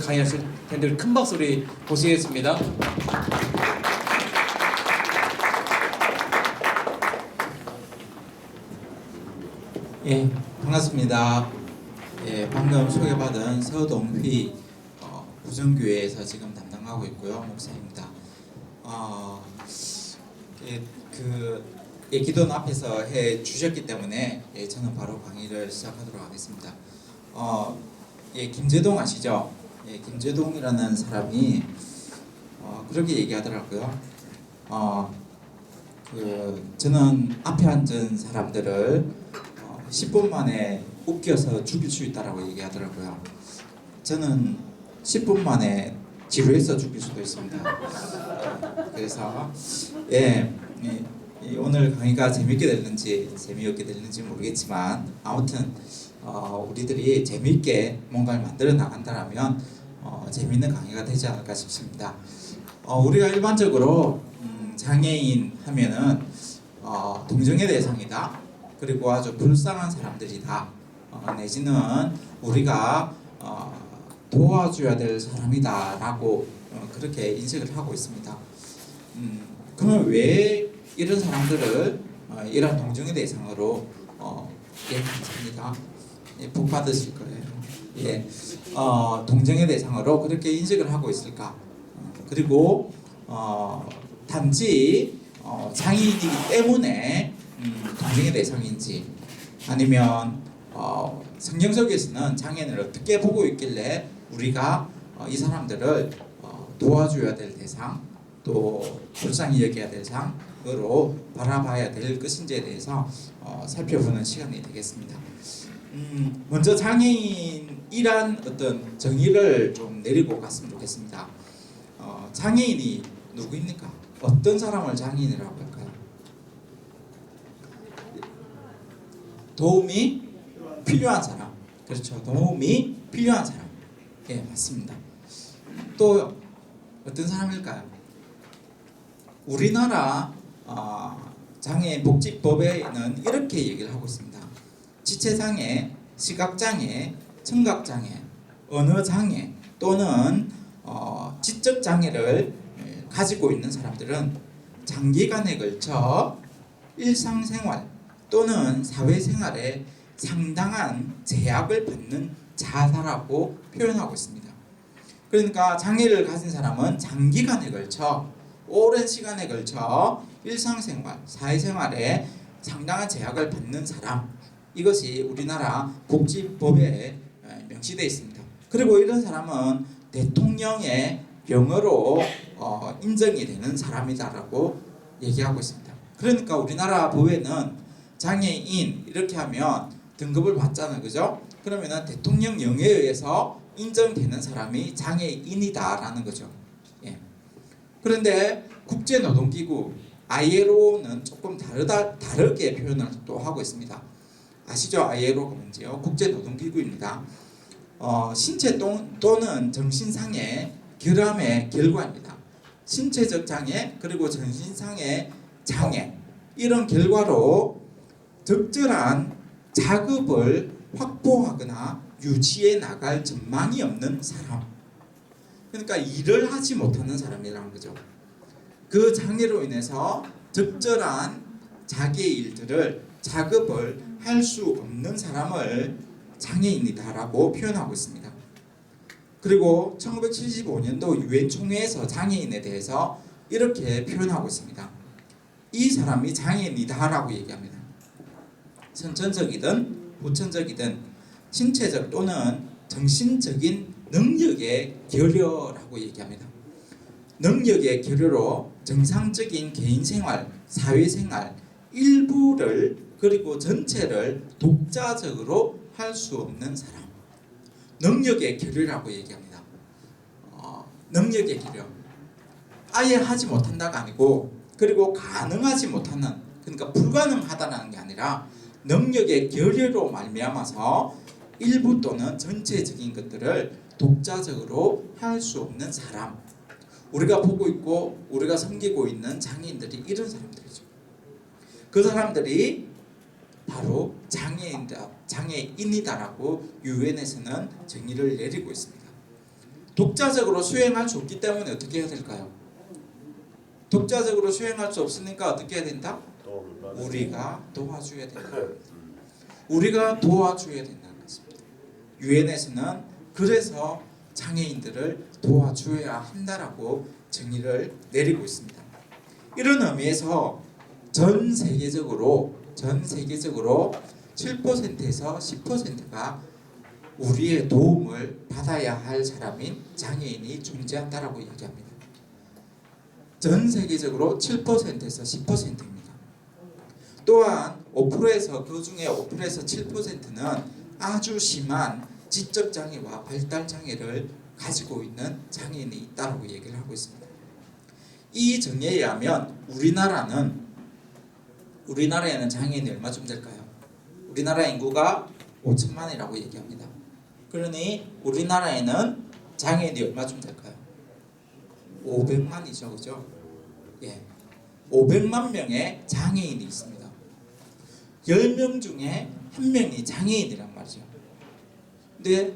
강의하실 텐데 큰 박수로 보시겠습니다. 예, 반갑습니다. 예, 방금 소개받은 서동휘 부정교회에서 지금 담당하고 있고요, 목사입니다. 기도는 앞에서 해 주셨기 때문에 저는 바로 강의를 시작하도록 하겠습니다. 김재동 아시죠? 김재동이라는 사람이 그렇게 얘기하더라고요. 저는 앞에 앉은 사람들을 10분 만에 웃겨서 죽일 수 있다라고 얘기하더라고요. 저는 10분 만에 지루해서 죽일 수도 있습니다. 그래서 오늘 강의가 재밌게 될는지 재미없게 될는지 모르겠지만 아무튼 우리들이 재미있게 뭔가를 만들어 나간다면 재미있는 강의가 되지 않을까 싶습니다. 우리가 일반적으로 장애인 하면은 동정의 대상이다. 그리고 아주 불쌍한 사람들이다. 내지는 우리가 도와줘야 될 사람이다라고 그렇게 인식을 하고 있습니다. 그러면 왜 이런 사람들을 이런 동정의 대상으로 감사합니다. 복 받으실 거예요. 동정의 대상으로 그렇게 인식을 하고 있을까? 그리고 단지 장애인이기 때문에 동정의 대상인지, 아니면 성경 속에서는 장애인을 어떻게 보고 있길래 우리가 이 사람들을 도와줘야 될 대상, 또 불쌍히 여겨야 될 대상으로 바라봐야 될 것인지에 대해서 살펴보는 시간이 되겠습니다. 먼저 장애인이란 어떤 정의를 좀 내리고 갔으면 좋겠습니다. 장애인이 누구입니까? 어떤 사람을 장애인이라고 할까요? 도움이 필요한 사람. 그렇죠. 도움이 필요한 사람. 예, 맞습니다. 또 어떤 사람일까요? 우리나라 장애복지법에는 이렇게 얘기를 하고 있습니다. 지체장애, 시각장애, 청각장애, 언어장애 또는 지적장애를 가지고 있는 사람들은 장기간에 걸쳐 일상생활 또는 사회생활에 상당한 제약을 받는 자사라고 표현하고 있습니다. 그러니까 장애를 가진 사람은 장기간에 걸쳐 오랜 시간에 걸쳐 일상생활, 사회생활에 상당한 제약을 받는 사람, 이것이 우리나라 복지법에 명시되어 있습니다. 그리고 이런 사람은 대통령의 병어로 인정이 되는 사람이다라고 얘기하고 있습니다. 그러니까 우리나라 법에는 장애인 이렇게 하면 등급을 받잖아요, 그죠? 그러면은 대통령 영에 의해서 인정되는 사람이 장애인이다라는 거죠. 예. 그런데 국제노동기구 ILO는 조금 다르게 표현을 또 하고 있습니다. 아시죠? ILO가 뭔지요? 국제노동기구입니다. 신체 또는 정신상의 결함의 결과입니다. 신체적 장애 그리고 정신상의 장애, 이런 결과로 적절한 자급을 확보하거나 유지해 나갈 전망이 없는 사람, 그러니까 일을 하지 못하는 사람이라는 거죠. 그 장애로 인해서 적절한 자기의 일들을 자급을 할 수 없는 사람을 장애인이다라고 표현하고 있습니다. 그리고 1975년도 유엔 총회에서 장애인에 대해서 이렇게 표현하고 있습니다. 이 사람이 장애인이다라고 얘기합니다. 선천적이든 후천적이든 신체적 또는 정신적인 능력의 결여라고 얘기합니다. 능력의 결여로 정상적인 개인생활, 사회생활 일부를 그리고 전체를 독자적으로 할 수 없는 사람, 능력의 결여라고 얘기합니다. 능력의 결여, 아예 하지 못한다가 아니고, 그리고 가능하지 못하는, 그러니까 불가능하다는 게 아니라 능력의 결여로 말미암아서 일부 또는 전체적인 것들을 독자적으로 할 수 없는 사람, 우리가 보고 있고 우리가 섬기고 있는 장애인들이 이런 사람들이죠. 그 사람들이 바로 장애인이다라고 유엔에서는 정의를 내리고 있습니다. 독자적으로 수행할 수 없기 때문에 어떻게 해야 될까요? 독자적으로 수행할 수 없으니까 어떻게 해야 된다? 우리가 도와줘야 된다. 우리가 도와줘야 된다는 것입니다. 유엔에서는 그래서 장애인들을 도와줘야 한다라고 정의를 내리고 있습니다. 이런 의미에서 전 세계적으로 7%에서 10%가 우리의 도움을 받아야 할 사람인 장애인이 존재한다라고 얘기합니다. 전 세계적으로 7%에서 10%입니다. 또한 5%에서 그 중에 5%에서 7%는 아주 심한 지적 장애와 발달 장애를 가지고 있는 장애인이 있다고 얘기를 하고 있습니다. 이 정의에 의하면 우리나라에는 장애인이 얼마쯤 될까요? 우리나라 인구가 5천만이라고 얘기합니다. 그러니 우리나라에는 장애인이 얼마쯤 될까요? 500만이죠, 그죠? 예, 500만 명의 장애인이 있습니다. 10명 중에 1명이 장애인이란 말이죠. 근데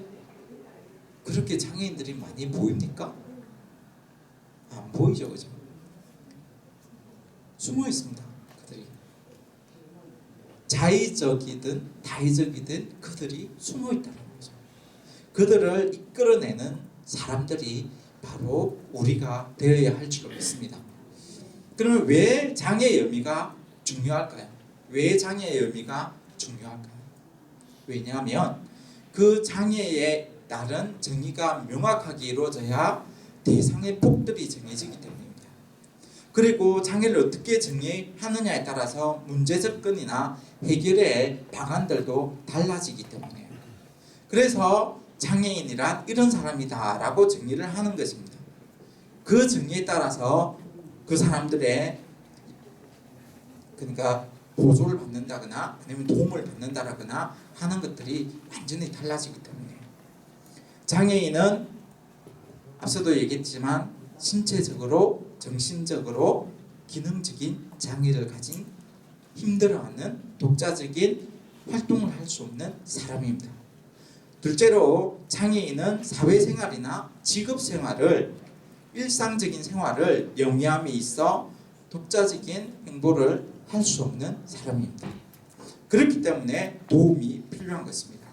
그렇게 장애인들이 많이 보입니까? 안 보이죠, 그죠? 숨어 있습니다, 그들이. 자의적이든 다의적이든 그들이 숨어 있다는 거죠. 그들을 이끌어내는 사람들이 바로 우리가 되어야 할 줄 믿습니다. 그러면 왜 장애의 의미가 중요할까요? 왜 장애의 의미가 중요할까요? 왜냐하면 그 장애에 따른 정의가 명확하게 이루어져야 대상의 폭들이 정해지기 때문입니다. 그리고 장애를 어떻게 정의하느냐에 따라서 문제 접근이나 해결의 방안들도 달라지기 때문이에요. 그래서 장애인이란 이런 사람이다 라고 정의를 하는 것입니다. 그 정의에 따라서 그 사람들의 그러니까 보조를 받는다거나 아니면 도움을 받는다거나 하는 것들이 완전히 달라지기 때문이에요. 장애인은 앞서도 얘기했지만 신체적으로 정신적으로 기능적인 장애를 가진 힘들어하는 독자적인 활동을 할 수 없는 사람입니다. 둘째로 장애인은 사회생활이나 직업생활을 일상적인 생활을 영위함에 있어 독자적인 행보를 할 수 없는 사람입니다. 그렇기 때문에 도움이 필요한 것입니다.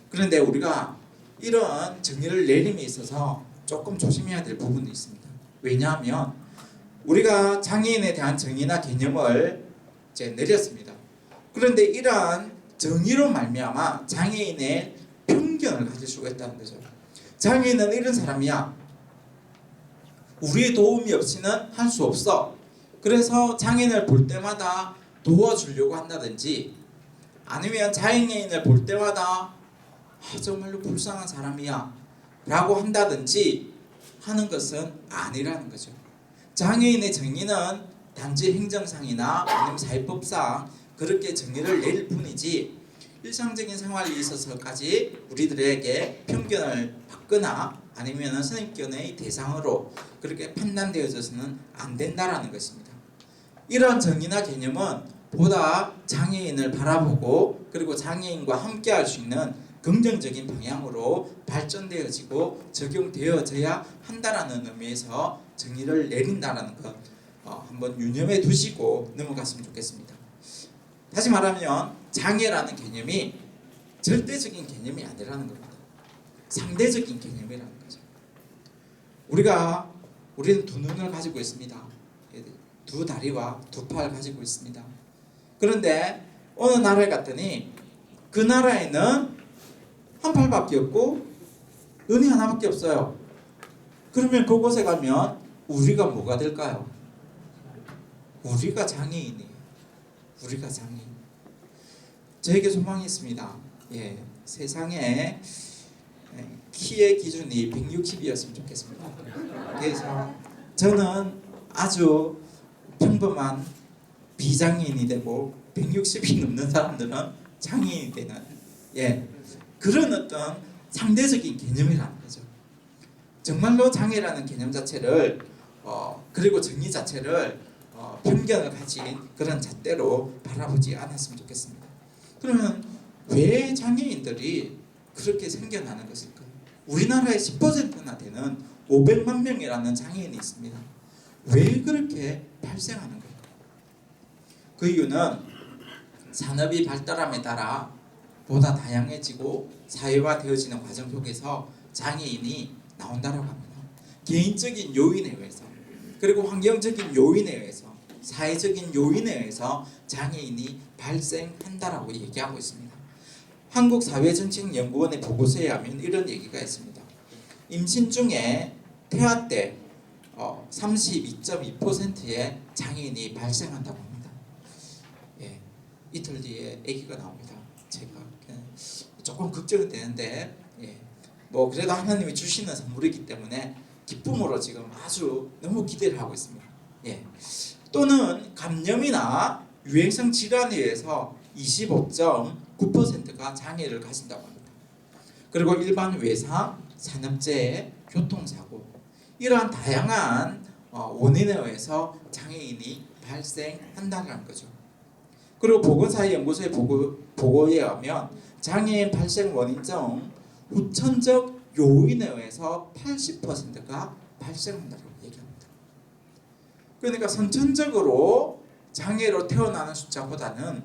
그런데 우리가 이런 정의를 내림에 있어서 조금 조심해야 될 부분이 있습니다. 왜냐하면 우리가 장애인에 대한 정의나 개념을 이제 내렸습니다. 그런데 이러한 정의로 말미암아 장애인의 편견을 가질 수가 있다는 거죠. 장애인은 이런 사람이야. 우리의 도움이 없이는 할 수 없어. 그래서 장애인을 볼 때마다 도와주려고 한다든지 아니면 장애인을 볼 때마다 정말로 불쌍한 사람이야 라고 한다든지 하는 것은 아니라는 거죠. 장애인의 정의는 단지 행정상이나 아니면 사회법상 그렇게 정의를 내릴 뿐이지 일상적인 생활에 있어서까지 우리들에게 편견을 받거나 아니면 선입견의 대상으로 그렇게 판단되어져서는 안 된다라는 것입니다. 이런 정의나 개념은 보다 장애인을 바라보고 그리고 장애인과 함께 할 수 있는 긍정적인 방향으로 발전되어지고 적용되어져야 한다라는 의미에서 정의를 내린다라는 것 한번 유념해 두시고 넘어갔으면 좋겠습니다. 다시 말하면 장애라는 개념이 절대적인 개념이 아니라는 겁니다. 상대적인 개념이라는 거죠. 우리는 두 눈을 가지고 있습니다. 두 다리와 두 팔을 가지고 있습니다. 그런데 어느 나라에 갔더니 그 나라에는 한 팔밖에 없고 눈이 하나밖에 없어요. 그러면 그곳에 가면 우리가 뭐가 될까요? 우리가 장애인이에요. 우리가 장애인. 저에게 소망이 있습니다. 세상에 키의 기준이 160이었으면 좋겠습니다. 그래서 저는 아주 평범한 비장애인이 되고 160이 넘는 사람들은 장애인이 되는 그런 어떤 상대적인 개념이라는 거죠. 정말로 장애라는 개념 자체를 그리고 정의 자체를 편견을 가진 그런 잣대로 바라보지 않았으면 좋겠습니다. 그러면 왜 장애인들이 그렇게 생겨나는 것일까요? 우리나라의 10%나 되는 500만 명이라는 장애인이 있습니다. 왜 그렇게 발생하는 걸까요? 그 이유는 산업이 발달함에 따라 보다 다양해지고 사회화되어지는 과정 속에서 장애인이 나온다고 합니다. 개인적인 요인에 의해서, 그리고 환경적인 요인에 의해서, 사회적인 요인에 의해서 장애인이 발생한다라고 얘기하고 있습니다. 한국사회정책연구원의 보고서에 하면 이런 얘기가 있습니다. 임신 중에 태아 때 32.2%의 장애인이 발생한다고 합니다. 예, 이틀 뒤에 아기가 나옵니다. 제가 조금 걱정은 되는데, 뭐 그래도 하나님이 주시는 선물이기 때문에 기쁨으로 지금 아주 너무 기대를 하고 있습니다. 또는 감염이나 유행성 질환에 의해서 25.9%가 장애를 가진다고 합니다. 그리고 일반 외상, 산업재해, 교통사고, 이러한 다양한 원인에 의해서 장애인이 발생한다는 거죠. 그리고 보건사회연구소의 보고에 의하면 장애인 발생 원인 중 후천적 요인에 의해서 80%가 발생한다고 얘기합니다. 그러니까 선천적으로 장애로 태어나는 숫자보다는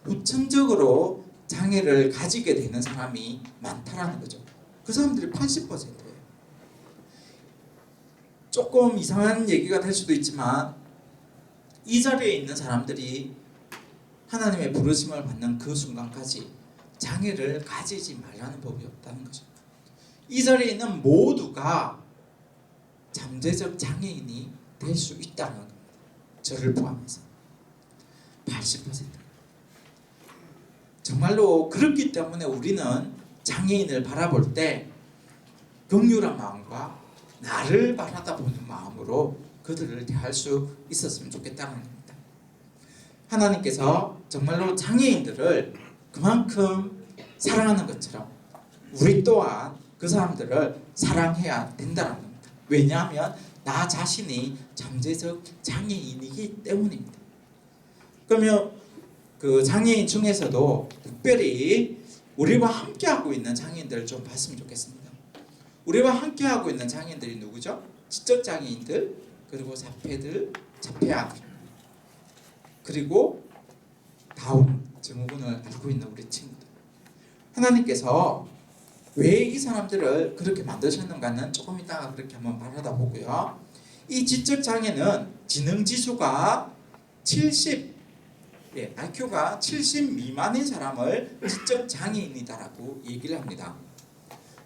후천적으로 장애를 가지게 되는 사람이 많다라는 거죠. 그 사람들이 80%예요. 조금 이상한 얘기가 될 수도 있지만 이 자리에 있는 사람들이 하나님의 부르심을 받는 그 순간까지 장애를 가지지 말라는 법이 없다는 거죠. 이 자리에 있는 모두가 잠재적 장애인이 될 수 있다는 겁니다. 저를 포함해서 80%. 정말로 그렇기 때문에 우리는 장애인을 바라볼 때 긍휼한 마음과 나를 바라다보는 마음으로 그들을 대할 수 있었으면 좋겠다는 겁니다. 하나님께서 정말로 장애인들을 그만큼 사랑하는 것처럼 우리 또한 그 사람들을 사랑해야 된다는 겁니다. 왜냐하면 나 자신이 잠재적 장애인이기 때문입니다. 그러면 그 장애인 중에서도 특별히 우리와 함께하고 있는 장애인들을 좀 봤으면 좋겠습니다. 우리와 함께하고 있는 장애인들이 누구죠? 지적장애인들, 그리고 자폐들, 자폐아들, 그리고 다운 증후군을 앓고 있는 우리 친구들. 하나님께서 왜 이 사람들을 그렇게 만드셨는가는 조금 이따가 그렇게 한번 말하다 보고요. 이 지적장애는 지능지수가 70, IQ가 70 미만인 사람을 지적장애인이다라고 얘기를 합니다.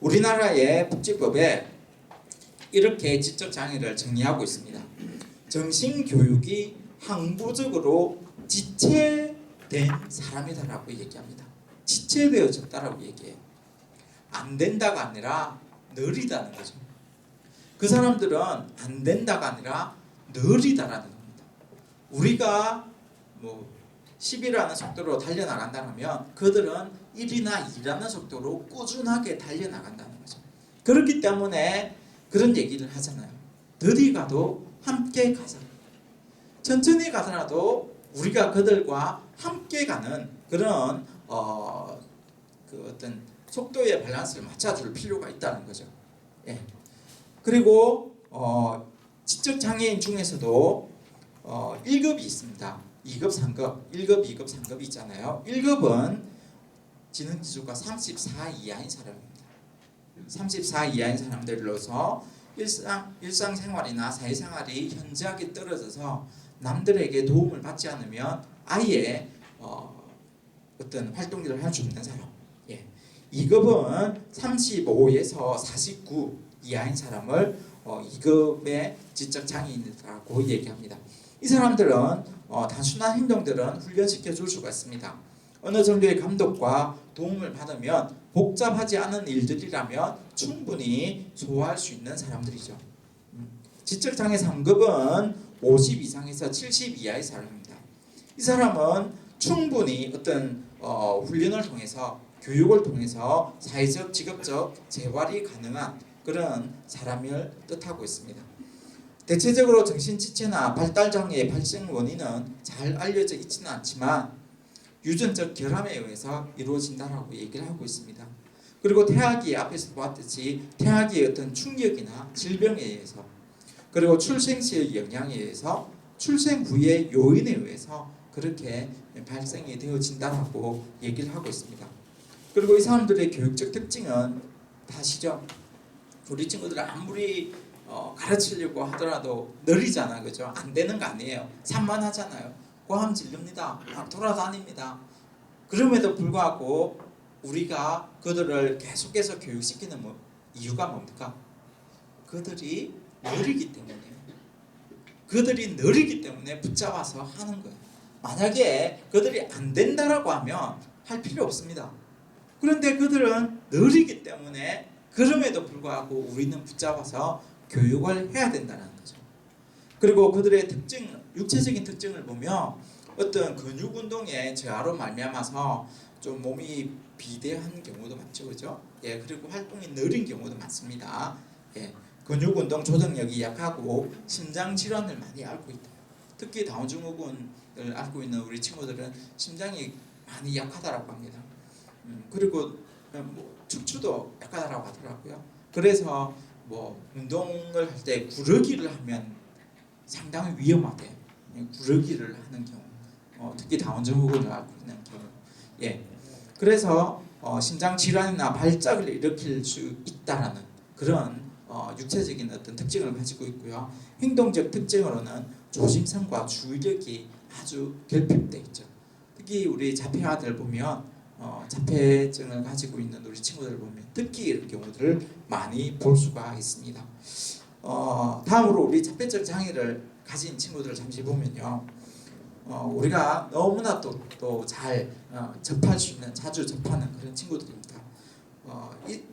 우리나라의 복지법에 이렇게 지적장애를 정리하고 있습니다. 정신교육이 항구적으로 지체된 사람이다라고 얘기합니다. 지체되어졌다라고 얘기해요. 안 된다가 아니라 느리다는 거죠. 그 사람들은 안 된다가 아니라 느리다라는 겁니다. 우리가 뭐 10이라는 속도로 달려나간다면 그들은 1이나 2라는 속도로 꾸준하게 달려나간다는 거죠. 그렇기 때문에 그런 얘기를 하잖아요. 느리 가도 함께 가자. 천천히 가더라도 우리가 그들과 함께 가는 그런 그 어떤 속도의 밸런스를 맞춰줄 필요가 있다는 거죠. 그리고 지적장애인 중에서도 1급이 있습니다. 2급, 3급, 1급, 2급, 3급이 있잖아요. 1급은 지능지수가 34 이하인 사람입니다. 34 이하인 사람들로서 일상생활이나 사회생활이 현저하게 떨어져서 남들에게 도움을 받지 않으면 아예 어떤 활동들을 할 수 없는 사람. 2급은 35에서 49 이하인 사람을 2급의 지적장애인이라고 얘기합니다. 이 사람들은 단순한 행동들은 훈련시켜 줄 수가 있습니다. 어느 정도의 감독과 도움을 받으면 복잡하지 않은 일들이라면 충분히 소화할 수 있는 사람들이죠. 지적장애 3급은 50 이상에서 70 이하의 사람입니다. 이 사람은 충분히 어떤 훈련을 통해서 교육을 통해서 사회적, 직업적 재활이 가능한 그런 사람을 뜻하고 있습니다. 대체적으로 정신지체나 발달장애의 발생 원인은 잘 알려져 있지는 않지만 유전적 결함에 의해서 이루어진다라고 얘기를 하고 있습니다. 그리고 태아기 앞에서 보았듯이 태아기의 어떤 충격이나 질병에 의해서 그리고 출생 시의 영향에 의해서 출생 후의 요인에 의해서 그렇게 발생이 되어진다라고 얘기를 하고 있습니다. 그리고 이 사람들의 교육적 특징은 다 아시죠? 우리 친구들은 아무리 가르치려고 하더라도 느리잖아, 그죠? 안 되는 거 아니에요. 산만하잖아요. 고함 지릅니다. 막 돌아다닙니다. 그럼에도 불구하고 우리가 그들을 계속해서 교육시키는 이유가 뭡니까? 그들이 느리기 때문에 붙잡아서 하는 거예요. 만약에 그들이 안 된다라고 하면 할 필요 없습니다. 그런데 그들은 느리기 때문에 그럼에도 불구하고 우리는 붙잡아서 교육을 해야 된다는 거죠. 그리고 그들의 특징, 육체적인 특징을 보면 어떤 근육 운동의 저하로 말미암아서 좀 몸이 비대한 경우도 많죠, 그죠? 예, 그리고 활동이 느린 경우도 많습니다. 예, 근육 운동 조정력이 약하고 심장 질환을 많이 앓고 있다. 특히 다운 증후군을 앓고 있는 우리 친구들은 심장이 많이 약하다라고 합니다. 그리고 척추도 약하다라고 하더라고요. 그래서 운동을 할 때 구르기를 하면 상당히 위험하대요. 구르기를 하는 경우, 특히 다운 증후군을 앓고 있는 경우, 예, 그래서 심장 질환이나 발작을 일으킬 수 있다라는 그런 육체적인 어떤 특징을 가지고 있고요. 행동적 특징으로는 조심성과 주의력이 아주 결핍돼 있죠. 특히 우리 자폐아들 보면 자폐증을 가지고 있는 우리 친구들 보면 특히 이런 경우들을 많이 볼 수가 있습니다. 다음으로 우리 자폐증 장애를 가진 친구들을 잠시 보면요. 우리가 너무나 또 잘 접할 수 있는 자주 접하는 그런 친구들입니다.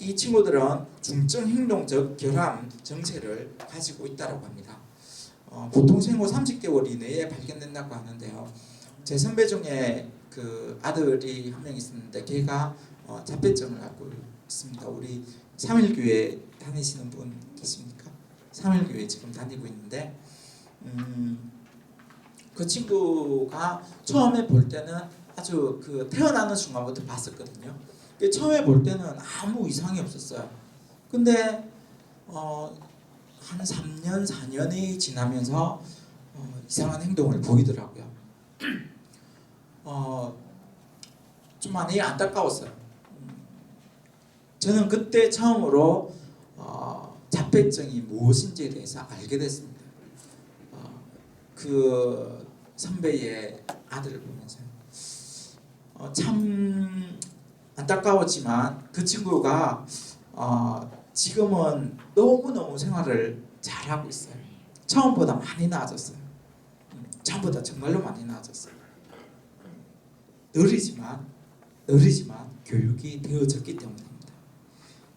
이 친구들은 중증 행동적 결함 정체를 가지고 있다고 합니다. 보통 생후 30개월 이내에 발견된다고 하는데요. 제 선배 중에 그 아들이 한 명 있었는데 걔가 자폐증을 앓고 있습니다. 우리 3일교회 다니시는 분 계십니까? 3일교회 지금 다니고 있는데 그 친구가 처음에 볼 때는 아주 그 태어나는 순간부터 봤었거든요. 처음에 볼 때는 아무 이상이 없었어요. 근데 한 3년, 4년이 지나면서 이상한 행동을 보이더라고요. 좀 많이 안타까웠어요. 저는 그때 처음으로 자폐증이 무엇인지에 대해서 알게 됐습니다. 그 선배의 아들을 보면서 참 안타까웠지만 그 친구가 지금은 너무너무 생활을 잘하고 있어요. 처음보다 많이 나아졌어요. 처음보다 정말로 많이 나아졌어요. 느리지만 교육이 되어졌기 때문입니다.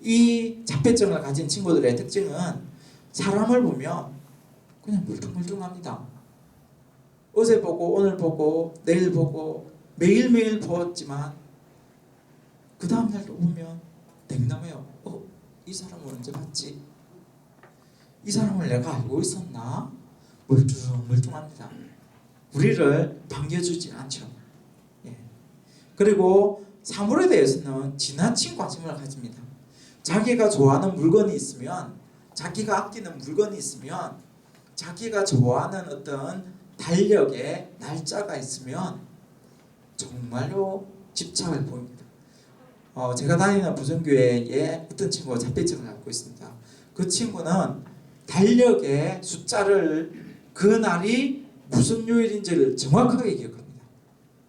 이 자폐증을 가진 친구들의 특징은 사람을 보면 그냥 물뚱물뚱합니다. 어제 보고 오늘 보고 내일 보고 매일매일 보았지만 그 다음 날도 보면 냉담해요. 이 사람을 언제 봤지? 이 사람을 내가 알고 있었나? 멀뚱합니다. 우리를 반겨주지 않죠. 예. 그리고 사물에 대해서는 지나친 관심을 가집니다. 자기가 좋아하는 물건이 있으면, 자기가 아끼는 물건이 있으면, 자기가 좋아하는 어떤 달력에 날짜가 있으면 정말로 집착을 보입니다. 제가 다니는 부정교회에 어떤 친구가 자폐증을 갖고 있습니다. 그 친구는 달력의 숫자를 그 날이 무슨 요일인지를 정확하게 기억합니다.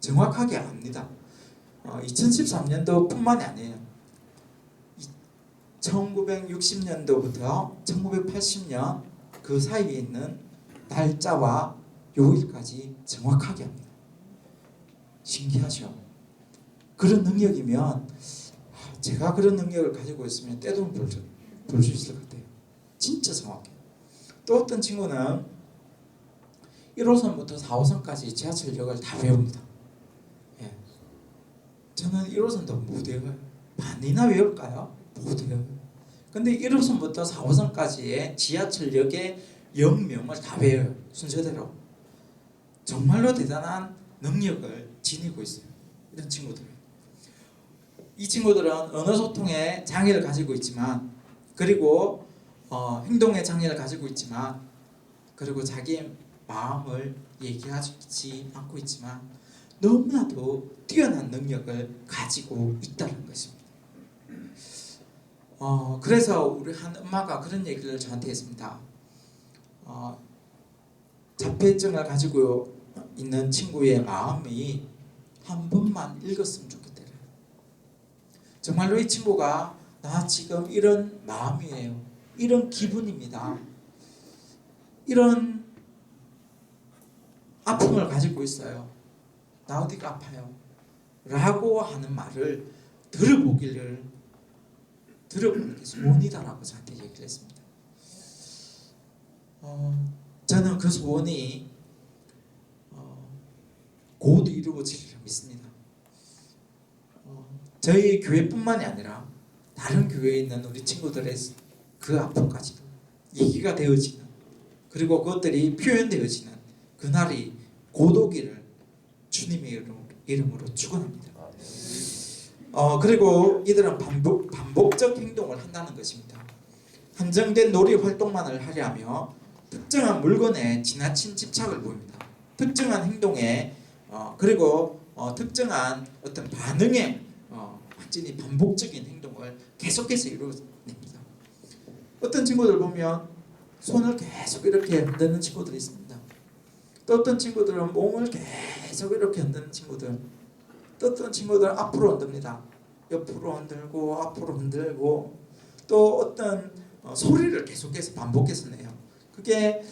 정확하게 압니다. 2013년도뿐만이 아니에요. 1960년도부터 1980년 그 사이에 있는 날짜와 요일까지 정확하게 합니다. 신기하죠? 그런 능력이면 제가 그런 능력을 가지고 있으면 떼돈 벌 수 있을 것 같아요. 진짜 정확해요. 또 어떤 친구는 1호선부터 4호선까지 지하철역을 다 외웁니다. 예. 저는 1호선도 못 외워요. 반이나 외울까요? 못 외워요. 근데 1호선부터 4호선까지의 지하철역의 역명을 다 외워요. 순서대로. 정말로 대단한 능력을 지니고 있어요. 이런 친구들. 이 친구들은 언어 소통에 장애를 가지고 있지만, 그리고 행동의 장애를 가지고 있지만, 그리고 자기의 마음을 얘기하지 않고 있지만 너무나도 뛰어난 능력을 가지고 있다는 것입니다. 그래서 우리 한 엄마가 그런 얘기를 저한테 했습니다. 자폐증을 가지고 있는 친구의 마음이 한 번만 읽었으면 좋겠대요. 정말로 이 친구가 나 지금 이런 마음이에요, 이런 기분입니다, 이런 아픔을 가지고 있어요, 나 어디가 아파요 라고 하는 말을 들어보는 게 소원이다라고 저한테 얘기를 했습니다. 저는 그 소원이 곧 이루어지리라 믿습니다. 저희 교회뿐만이 아니라 다른 교회에 있는 우리 친구들의 그 아픔까지도 얘기가 되어지는, 그리고 그것들이 표현되어지는 그날이 곧 오기를 주님의 이름으로 축원합니다. 그리고 이들은 반복적 행동을 한다는 것입니다. 한정된 놀이 활동만을 하려 하며 특정한 물건에 지나친 집착을 보입니다. 특정한 행동에 그리고 특정한 어떤 반응에 완전히 반복적인 행동을 계속해서 이루어냅니다. 어떤 친구들 보면 손을 계속 이렇게 흔드는 친구들이 있습니다. 또 어떤 친구들은 몸을 계속 이렇게 흔드는 친구들, 또 어떤 친구들은 앞으로 흔듭니다. 옆으로 흔들고 앞으로 흔들고, 또 어떤 소리를 계속해서 반복해서 내요. 그게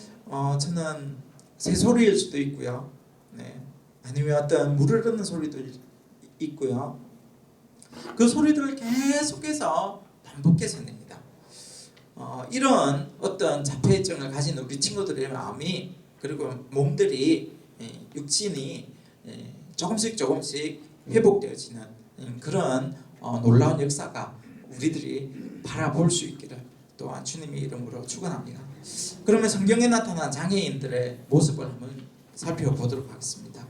저는 새소리일 수도 있고요, 네. 아니면 어떤 물을 흐르는 소리도 있고요. 그 소리들을 계속해서 반복해서 냅니다. 이런 어떤 자폐증을 가진 우리 친구들의 마음이, 그리고 몸들이, 육신이 조금씩 회복되어지는 그런 놀라운 역사가 우리들이 바라볼 수 있기를 또한 주님의 이름으로 축원합니다. 그러면 성경에 나타난 장애인들의 모습을 한번 살펴보도록 하겠습니다.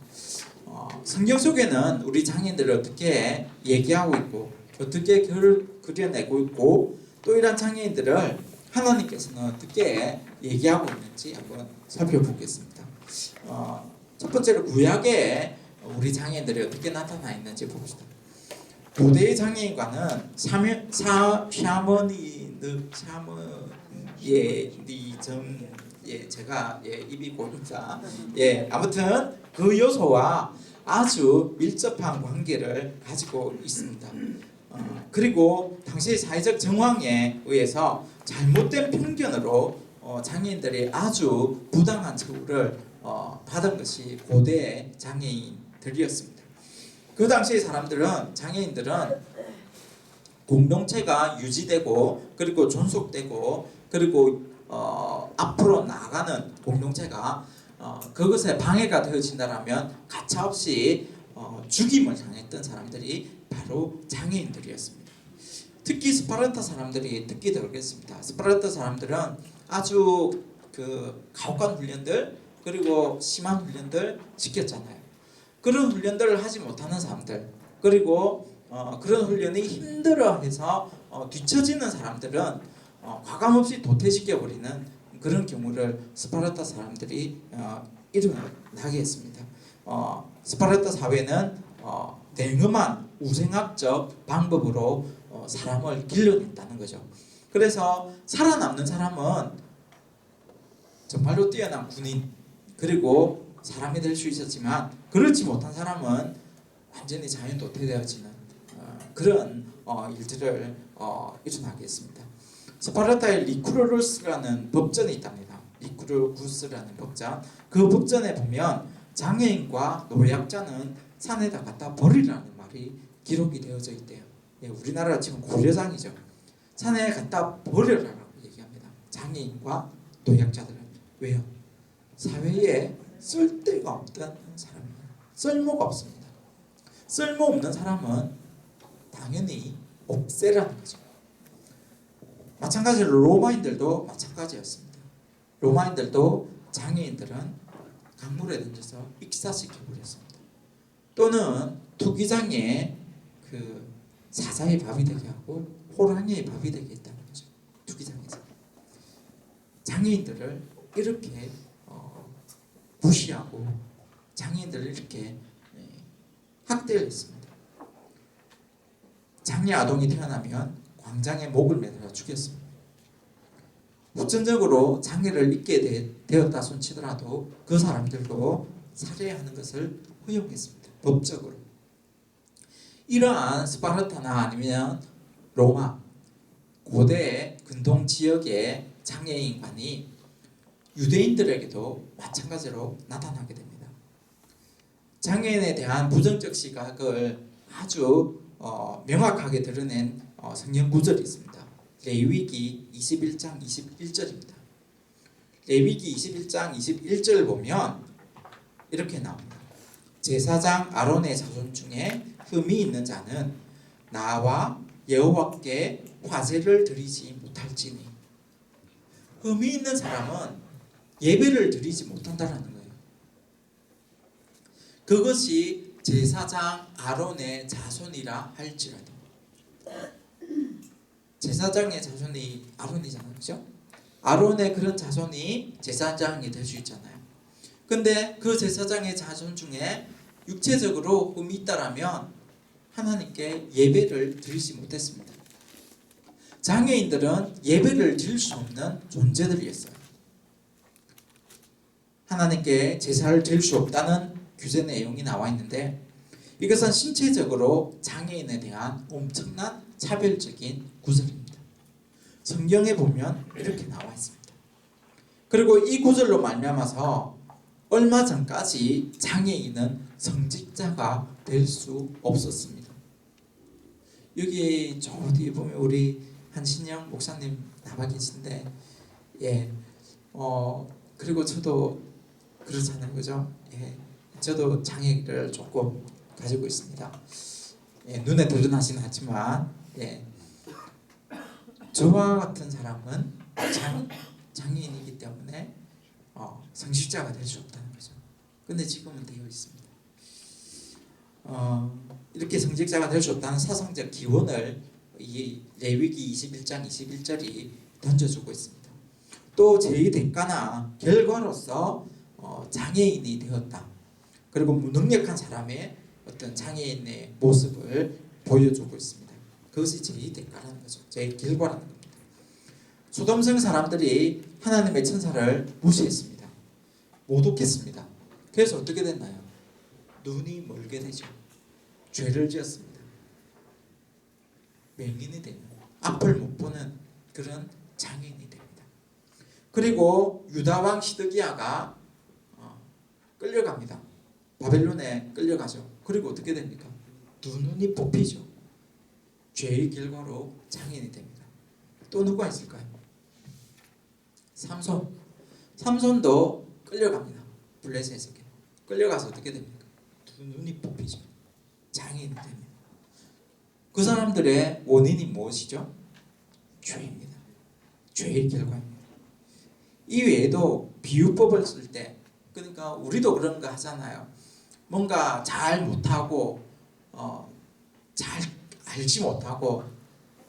성경 속에는 우리 장애인들을 어떻게 얘기하고 있고 어떻게 그려내고 있고, 또 이런 장애인들을 하나님께서는 어떻게 얘기하고 있는지 한번 살펴보겠습니다. 첫 번째로 구약에 우리 장애인들이 어떻게 나타나 있는지 봅시다. 고대의 장애인과는 제가 입이 고입니다. 아무튼 그 요소와 아주 밀접한 관계를 가지고 있습니다. 그리고 당시 사회적 정황에 의해서 잘못된 편견으로 장애인들이 아주 부당한 처우를 받은 것이 고대의 장애인들이었습니다. 그 당시 장애인들은 공동체가 유지되고 그리고 존속되고 그리고 앞으로 나아가는 공동체가 그것에 방해가 되어진다면 가차없이 죽임을 당했던 사람들이 바로 장애인들이었습니다. 특히 스파르타 사람들이 특히 더 그랬습니다. 스파르타 사람들은 아주 가혹한 훈련들 그리고 심한 훈련들 시켰잖아요. 그런 훈련들을 하지 못하는 사람들, 그리고 그런 훈련이 힘들어해서 뒤처지는 사람들은 과감없이 도태시켜버리는 그런 경우를 스파르타 사람들이 일어나게 했습니다. 스파르타 사회는 냉엄한 우생학적 방법으로 사람을 길러냈다는 거죠. 그래서 살아남는 사람은 정말로 뛰어난 군인 그리고 사람이 될 수 있었지만, 그렇지 못한 사람은 완전히 자연 도태되어지는 그런 일들을 일어나게 했습니다. 스파르타의 리쿠르루스라는 법전이 있답니다. 리쿠르구스라는 법전. 그 법전에 보면 장애인과 노약자는 산에다 갖다 버리라는 말이 기록이 되어져 있대요. 우리나라 지금 고려장이죠. 산에 갖다 버려라라고 얘기합니다. 장애인과 노약자들은. 왜요? 사회에 쓸데가 없던 사람입니다. 쓸모가 없습니다. 쓸모없는 사람은 당연히 없애라는 거죠. 마찬가지로 로마인들도 마찬가지였습니다. 로마인들도 장애인들은 강물에 던져서 익사시켜 버렸습니다. 또는 투기장에 사자의 밥이 되게 하고 호랑이의 밥이 되게 했다는 거죠. 투기장에서 장애인들을 이렇게 무시하고 장애인들을 이렇게 학대를 했습니다. 장애 아동이 태어나면 광장에 목을 매달아 죽였습니다. 후천적으로 장애를 입게 되었다 손치더라도 그 사람들도 살해하는 것을 허용했습니다. 법적으로. 이러한 스파르타나 아니면 로마 고대 근동 지역의 장애인관이 유대인들에게도 마찬가지로 나타나게 됩니다. 장애인에 대한 부정적 시각을 아주 명확하게 드러낸 성경 구절이 있습니다. 레위기 21장 21절입니다. 레위기 21장 21절 보면 이렇게 나옵니다. 제사장 아론의 자손 중에 흠이 있는 자는 나와 여호와께 화제를 드리지 못할지니. 흠이 있는 사람은 예배를 드리지 못한다라는 거예요. 그것이 제사장 아론의 자손이라 할지라도. 제사장의 자손이 아론이잖아요, 그렇죠? 아론의 그런 자손이 제사장이 될 수 있잖아요. 근데 그 제사장의 자손 중에 육체적으로 흠이 있다라면 하나님께 예배를 드리지 못했습니다. 장애인들은 예배를 드릴 수 없는 존재들이었어요. 하나님께 제사를 드릴 수 없다는 규제 내용이 나와 있는데 이것은 신체적으로 장애인에 대한 엄청난 차별적인 구절입니다. 성경에 보면 이렇게 나와 있습니다. 그리고 이 구절로 말미암아서 얼마 전까지 장애인은 성직자가 될 수 없었습니다. 여기 저 뒤에 보면 우리 한신영 목사님 나와 계신데, 그리고 저도 그렇잖아요, 그죠? 저도 장애를 조금 가지고 있습니다. 눈에 드러나지는 않지만, 저와 같은 사람은 장애인이기 때문에 성직자가 될 수 없다는 거죠. 근데 지금은 되어 있습니다. 이렇게 성직자가 될 수 없다는 사상적 기원을 이 레위기 21장 21절이 던져주고 있습니다. 또 제2대가나 결과로서 장애인이 되었다. 그리고 무능력한 사람의 어떤 장애인의 모습을 보여주고 있습니다. 그것이 제2대가라는 거죠. 제1결과라는 겁니다. 소돔성 사람들이 하나님의 천사를 무시했습니다. 모독했습니다. 그래서 어떻게 됐나요? 눈이 멀게 되죠. 죄를 지었습니다. 맹인이 되는, 앞을 못 보는 그런 장애인이 됩니다. 그리고 유다왕 시드기야가 끌려갑니다. 바벨론에 끌려가죠. 그리고 어떻게 됩니까? 두 눈이 뽑히죠. 죄의 결과로 장애인이 됩니다. 또 누가 있을까요? 삼손도 끌려갑니다. 블레셋에게 끌려가서 어떻게 됩니까? 두 눈이 뽑히죠. 장애인이 됩니다. 그 사람들의 원인이 무엇이죠? 죄입니다. 죄의 결과입니다. 이 외에도 비유법을 쓸 때, 그러니까 우리도 그런 거 하잖아요. 뭔가 잘 못하고 잘 알지 못하고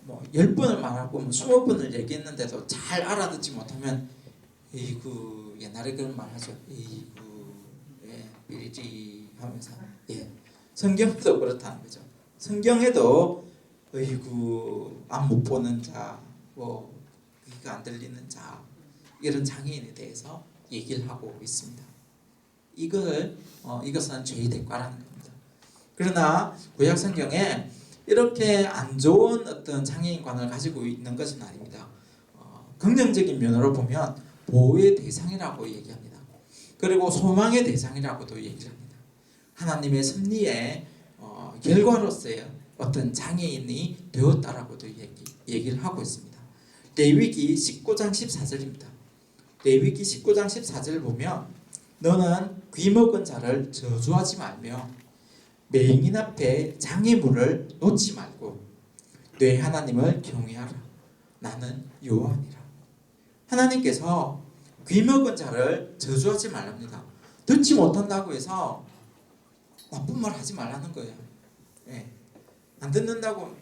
10번을 말하고 20번을 얘기했는데도 잘 알아듣지 못하면 이구 옛날에 그런 말 하죠. 이구 삐리리 하면서 성경도 그렇다는 거죠. 성경에도 어이구 안 못 보는 자, 귀가 안 들리는 자, 이런 장애인에 대해서 얘기를 하고 있습니다. 이것은 죄의 대가라는 겁니다. 그러나 구약 성경에 이렇게 안 좋은 어떤 장애인관을 가지고 있는 것은 아닙니다. 긍정적인 면으로 보면 보호의 대상이라고 얘기합니다. 그리고 소망의 대상이라고도 얘기를 합니다. 하나님의 섭리의 결과로서의 어떤 장애인이 되었다라고도 얘기를 하고 있습니다. 레위기 19장 14절입니다. 레위기 19장 14절을 보면 너는 귀먹은 자를 저주하지 말며 맹인 앞에 장애물을 놓지 말고 내 하나님을 경외하라. 나는 여호와니라. 하나님께서 귀먹은 자를 저주하지 말랍니다. 듣지 못한다고 해서 나쁜 말 하지 말라는 거예요. 안 듣는다고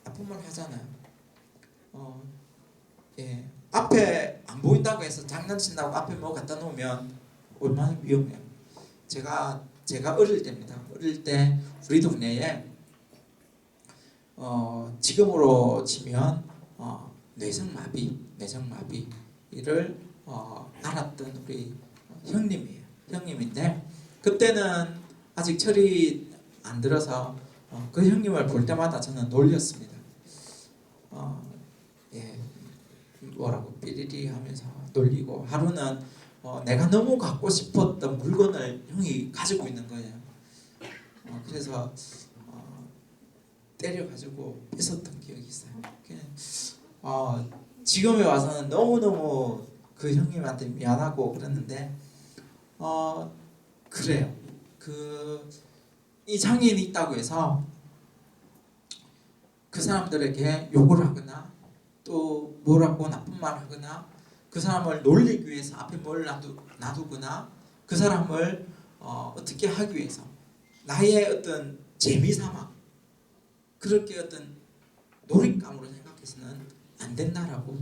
나쁜 말 하잖아요. 예, 앞에 안 보인다고 해서 장난친다고 앞에 뭐 갖다 놓으면 얼마나 위험해요. 제가 어릴 때입니다. 어릴 때 우리 동네에 지금으로 치면 뇌성마비를 알았던 우리 형님이에요. 형님인데 그때는 아직 철이 안 들어서 그 형님을 볼 때마다 저는 놀렸습니다. 예, 뭐라고 삐리리 하면서 놀리고 하루는 내가 너무 갖고 싶었던 물건을 형이 가지고 있는 거예요. 그래서 때려가지고 뺏었던 기억이 있어요. 지금에 와서는 너무너무 그 형님한테 미안하고 그랬는데 그래요. 이 장애인이 있다고 해서 그 사람들에게 욕을 하거나 또 뭐라고 나쁜 말 하거나 그 사람을 놀리기 위해서 앞에 뭘 놔두거나 그 사람을 어떻게 하기 위해서 나의 어떤 재미삼아 그렇게 어떤 놀잇감으로 생각해서는 안 된다라고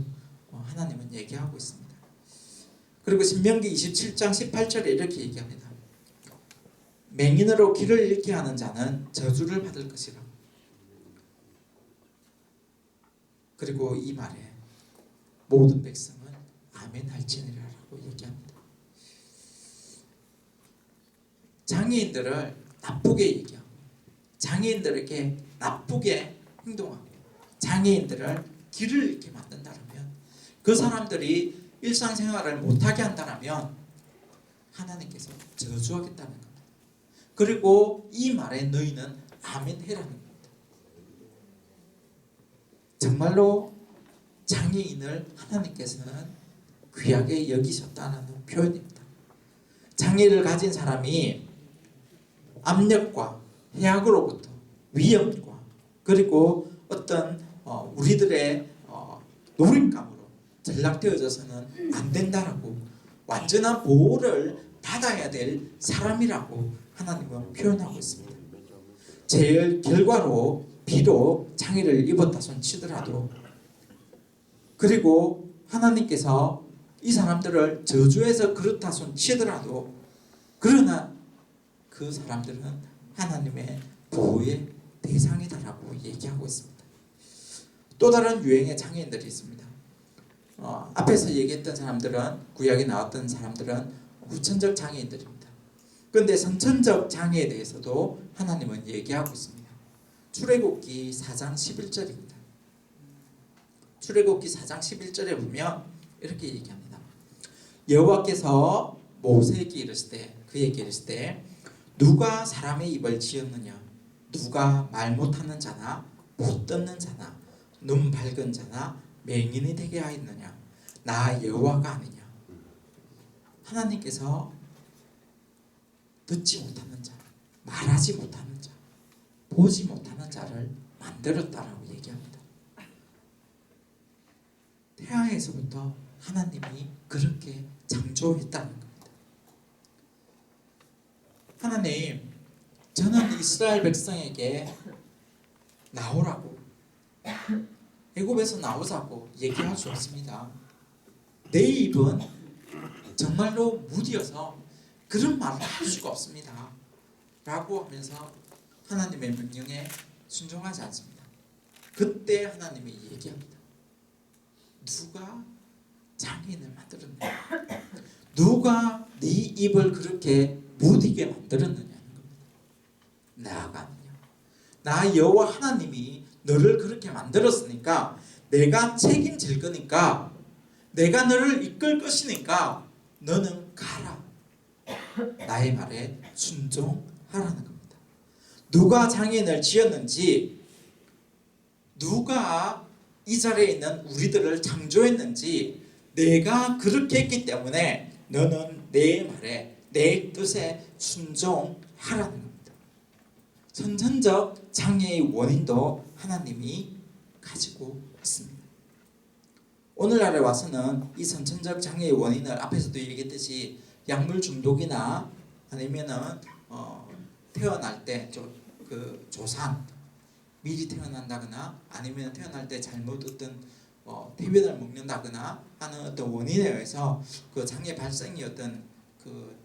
하나님은 얘기하고 있습니다. 그리고 신명기 27장 18절에 이렇게 얘기합니다. 맹인으로 길을 잃게 하는 자는 저주를 받을 것이라. 그리고 이 말에 모든 백성은 아멘 할지니라라고 얘기합니다. 장애인들을 나쁘게 얘기하고 장애인들에게 나쁘게 행동하고 장애인들을 길을 잃게 만든다면 그 사람들이 일상생활을 못하게 한다면 하나님께서 저주하겠다는 겁니다. 그리고 이 말에 너희는 아멘 해라는 겁니다. 정말로 장애인을 하나님께서는 귀하게 여기셨다는 표현입니다. 장애를 가진 사람이 압력과 해악으로부터 위험과 그리고 어떤 우리들의 놀잇감으로 전락되어져서는 안 된다라고 완전한 보호를 받아야 될 사람이라고 하나님은 표현하고 있습니다. 죄의 결과로 비록 장애를 입었다 손치더라도 그리고 하나님께서 이 사람들을 저주해서 그렇다 손치더라도 그러나 그 사람들은 하나님의 보호의 대상이다라고 얘기하고 있습니다. 또 다른 유행의 장애인들이 있습니다. 앞에서 얘기했던 사람들은 구약에 나왔던 사람들은 후천적 장애인들입니다. 그런데 선천적 장애에 대해서도 하나님은 얘기하고 있습니다. 출애굽기 4장 11절입니다. 출애굽기 4장 11절에 보면 이렇게 얘기합니다. 여호와께서 모세에게 이르시되 그에게 이르시되 누가 사람의 입을 지었느냐 누가 말 못하는 자나 못 듣는 자나 눈 밝은 자나 맹인이 되게 하였느냐 나 여호와가 아니냐. 하나님께서 듣지 못하는 자 말하지 못하는 자 보지 못하는 자를 만들었다라고 얘기합니다. 태아에서부터 하나님이 그렇게 창조했다는 겁니다. 하나님, 저는 이스라엘 백성에게 나오라고 애굽에서 나오자고 얘기할 수 없습니다. 내 입은 정말로 무디어서 그런 말을 할 수가 없습니다. 라고 하면서 하나님의 명령에 순종하지 않습니다. 그때 하나님이 얘기합니다. 누가 장애인을 만들었느냐? 누가 네 입을 그렇게 무디게 만들었느냐는 겁니다. 나가 아니냐. 나 여호와 하나님이 너를 그렇게 만들었으니까 내가 책임질 거니까 내가 너를 이끌 것이니까 너는 가라. 나의 말에 순종하라는 겁니다. 누가 장애인을 지었는지 누가 이 자리에 있는 우리들을 창조했는지 내가 그렇게 했기 때문에 너는 내 말에 내 뜻에 순종하라는 겁니다. 선천적 장애의 원인도 하나님이 가지고 있습니다. 오늘날에 와서는 이 선천적 장애의 원인을 앞에서도 얘기했듯이 약물 중독이나 아니면은 태어날 때 그 조상 미리 태어난다거나 아니면 태어날 때 잘못 어떤 대변을 먹는다거나 하는 어떤 원인에 의해서 그 장애 발생이 어떤 그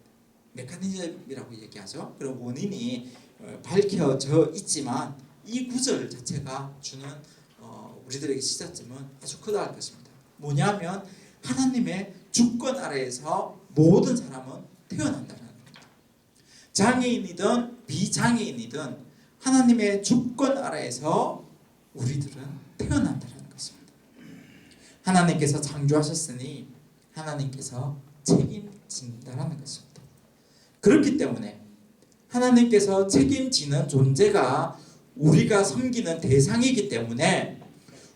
메커니즘이라고 얘기하죠. 그런 원인이 밝혀져 있지만 이 구절 자체가 주는 우리들에게 시사점은 아주 크다할 것입니다. 뭐냐면 하나님의 주권 아래에서 모든 사람은 태어난다는 겁니다. 장애인이든 비장애인이든 하나님의 주권 아래에서 우리들은 태어난다는 것입니다. 하나님께서 창조하셨으니 하나님께서 책임진다라는 것입니다. 그렇기 때문에 하나님께서 책임지는 존재가 우리가 섬기는 대상이기 때문에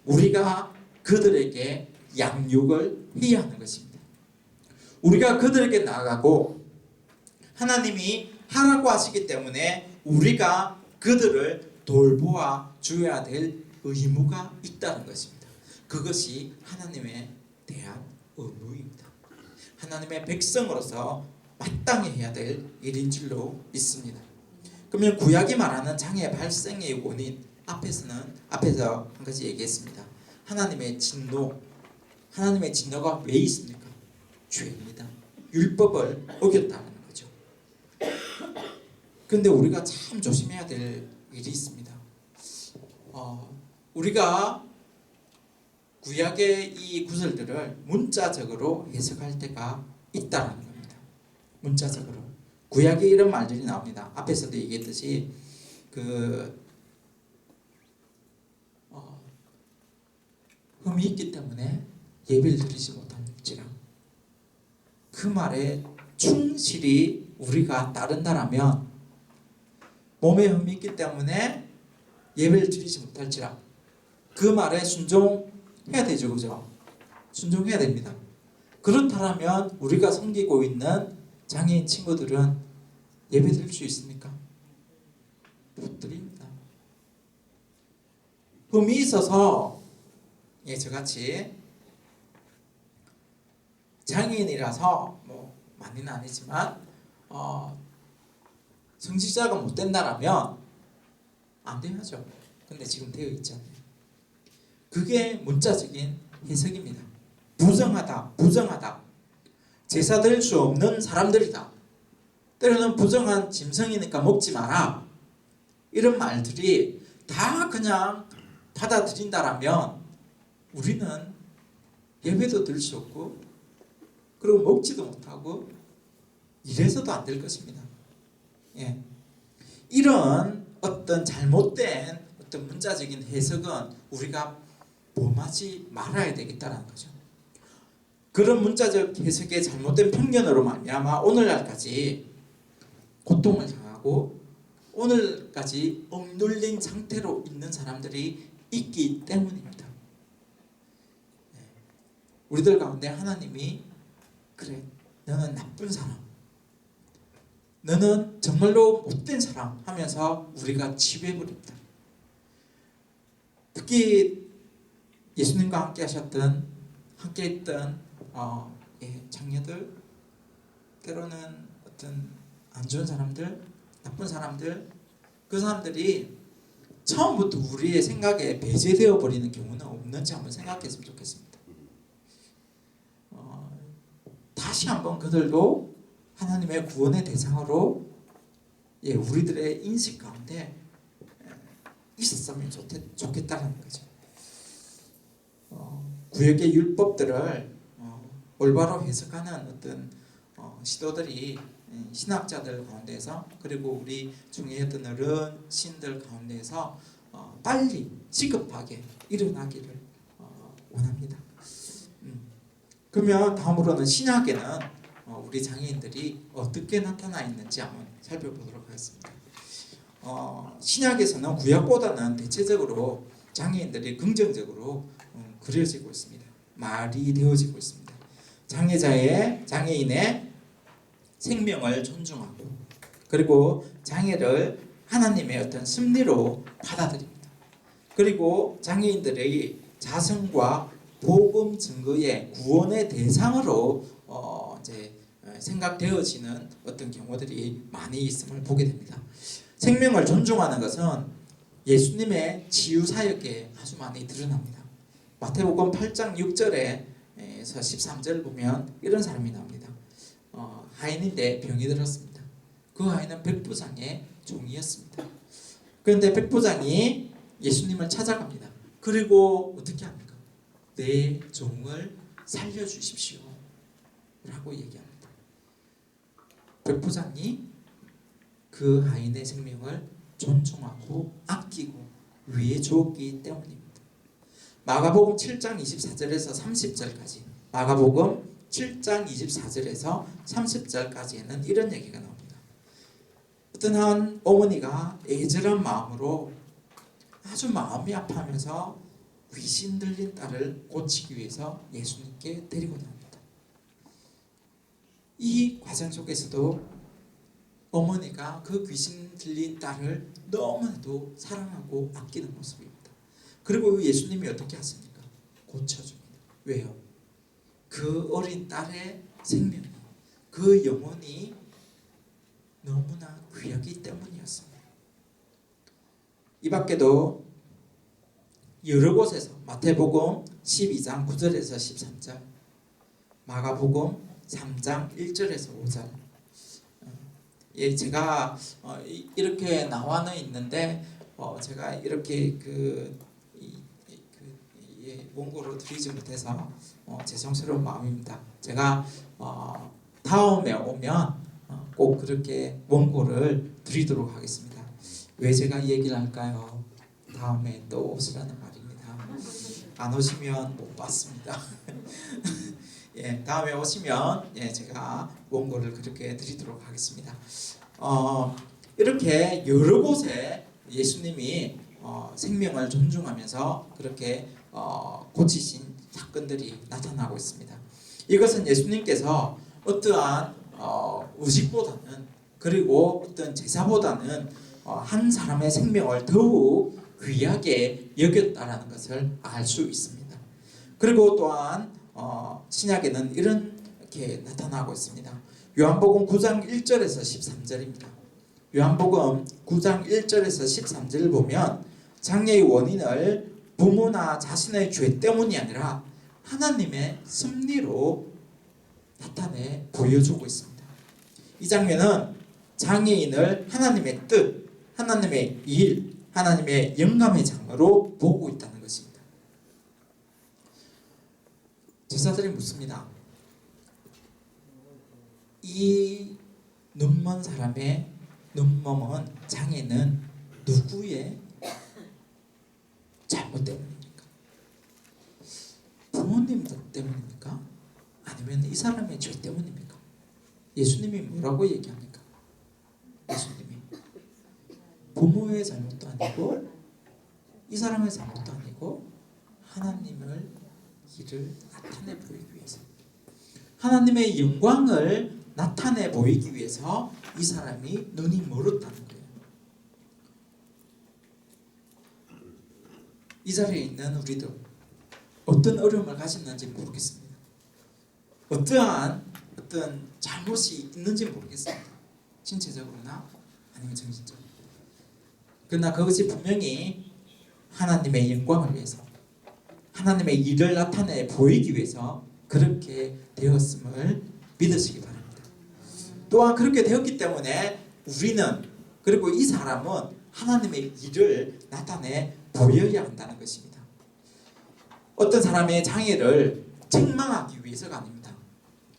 우리가 그들에게 양육을 해야 하는 것입니다. 우리가 그들에게 나아가고 하나님이 하라고 하시기 때문에 우리가 그들을 돌보아 줘야 될 의무가 있다는 것입니다. 그것이 하나님에 대한 의무입니다. 하나님의 백성으로서 마땅히 해야 될 일인 줄로 믿습니다. 그러면 구약이 말하는 장애 발생의 원인 앞에서 한 가지 얘기했습니다. 하나님의 진노. 하나님의 진노가 왜 있습니까? 죄입니다. 율법을 어겼다는 거죠. 그런데 우리가 참 조심해야 될 일이 있습니다. 우리가 구약의 이 구절들을 문자적으로 해석할 때가 있다는 겁니다. 문자적으로 구약에 이런 말들이 나옵니다. 앞에서도 얘기했듯이 흠이 있기 때문에 예배를 드리지 못할지라. 그 말에 충실히 우리가 따른다라면 몸에 흠이 있기 때문에 예배를 드리지 못할지라. 그 말에 순종해야 되죠, 그죠? 순종해야 됩니다. 그렇다면 우리가 섬기고 있는 장애인 친구들은 예배 드릴 수 있습니까? 못 드립니다. 흠이 있어서 저같이 장애인이라서 많이는 아니지만 성직자가 못 된다라면 안 돼야죠. 근데 지금 되어 있잖아요. 그게 문자적인 해석입니다. 부정하다. 제사 드릴 수 없는 사람들이다. 때로는 부정한 짐승이니까 먹지 마라. 이런 말들이 다 그냥 받아들인다라면 우리는 예배도 드릴 수 없고 그리고 먹지도 못하고 이래서도 안 될 것입니다. 이런 어떤 잘못된 어떤 문자적인 해석은 우리가 범하지 말아야 되겠다는 거죠. 그런 문자적 해석의 잘못된 편견으로 말미암아 오늘날까지 고통을 당하고 오늘까지 억눌린 상태로 있는 사람들이 있기 때문입니다. 우리들 가운데 하나님이 그래, 너는 나쁜 사람, 너는 정말로 못된 사람 하면서 우리가 치부해버립니다. 특히 예수님과 함께 했던 장녀들, 때로는 어떤 안 좋은 사람들, 나쁜 사람들, 그 사람들이 처음부터 우리의 생각에 배제되어 버리는 경우는 없는지 한번 생각했으면 좋겠습니다. 다시 한번 그들도 하나님의 구원의 대상으로 우리들의 인식 가운데 있었으면 좋겠다는 거죠. 구약의 율법들을 올바로 해석하는 어떤 시도들이 신학자들 가운데서 그리고 우리 중에 어떤 어른신들 가운데서 빨리 시급하게 일어나기를 원합니다. 그러면 다음으로는 신약에는 우리 장애인들이 어떻게 나타나 있는지 한번 살펴보도록 하겠습니다. 신약에서는 구약보다는 대체적으로 장애인들이 긍정적으로 그려지고 있습니다. 말이 되어지고 있습니다. 장애인의 생명을 존중하고 그리고 장애를 하나님의 어떤 섭리로 받아들입니다. 그리고 장애인들의 자성과 복음 증거의 구원의 대상으로 생각되어지는 어떤 경우들이 많이 있음을 보게 됩니다. 생명을 존중하는 것은 예수님의 치유 사역에 아주 많이 드러납니다. 마태복음 8장 6절에서 13절 보면 이런 사람이 나옵니다. 하인인데 병이 들었습니다. 그 하인은 백부장의 종이었습니다. 그런데 백부장이 예수님을 찾아갑니다. 그리고 어떻게 합니까? 내 종을 살려주십시오 라고 얘기합니다. 백부장이 그 하인의 생명을 존중하고 아끼고 위해 주었기 때문입니다. 마가복음 7장 24절에서 30절까지, 마가복음 7장 24절에서 30절까지에는 이런 얘기가 나옵니다. 어떤 한 어머니가 애절한 마음으로 아주 마음이 아파하면서 귀신 들린 딸을 고치기 위해서 예수님께 데리고 나옵니다. 이 과정 속에서도 어머니가 그 귀신 들린 딸을 너무나도 사랑하고 아끼는 모습입니다. 그리고 예수님이 어떻게 하십니까? 고쳐줍니다. 왜요? 그 어린 딸의 생명이, 그 영혼이 너무나 귀하기 때문이었습니다. 이 밖에도 여러 곳에서 마태복음 12장 9절에서 13절, 마가복음 3장 1절에서 5절, 제가 이렇게 나와는 있는데 제가 이렇게 원고로 드리지 못해서 죄송스러운 마음입니다. 제가 다음에 오면 꼭 그렇게 원고를 드리도록 하겠습니다. 왜 제가 이 얘기를 할까요? 다음에 또 오시라는 말입니다. 안 오시면 못 받습니다. 예, 다음에 오시면 제가 원고를 그렇게 드리도록 하겠습니다. 이렇게 여러 곳에 예수님이 생명을 존중하면서 그렇게 고치신 사건들이 나타나고 있습니다. 이것은 예수님께서 어떠한 의식보다는, 그리고 어떤 제사보다는 한 사람의 생명을 더욱 귀하게 여겼다라는 것을 알 수 있습니다. 그리고 또한 신약에는 이렇게 나타나고 있습니다. 요한복음 9장 1절에서 13절입니다. 요한복음 9장 1절에서 13절을 보면 장애의 원인을 부모나 자신의 죄 때문이 아니라 하나님의 섭리로 나타내 보여주고 있습니다. 이 장면은 장애인을 하나님의 뜻, 하나님의 일, 하나님의 영감의 장으로 보고 있다는 것입니다. 제자들이 묻습니다. 이 눈먼 사람의 눈먼 장애는 누구의 잘못 때문입니까? 부모님들 때문입니까? 아니면 이 사람의 죄 때문입니까? 예수님이 뭐라고 얘기합니까? 예수님이 부모의 잘못도 아니고 이 사람의 잘못도 아니고 하나님을 일을 나타내 보이기 위해서, 하나님의 영광을 나타내 보이기 위해서 이 사람이 눈이 멀었다는 거예요. 이 자리에 있는 우리도 어떤 어려움을 가졌는지 모르겠습니다. 어떠한 잘못이 있는지 모르겠습니다. 신체적으로나 아니면 정신적으로. 그러나 그것이 분명히 하나님의 영광을 위해서, 하나님의 일을 나타내 보이기 위해서 그렇게 되었음을 믿으시기 바랍니다. 또한 그렇게 되었기 때문에 우리는, 그리고 이 사람은 하나님의 일을 나타내 보여야 한다는 것입니다. 어떤 사람의 장애를 책망하기 위해서가 아닙니다.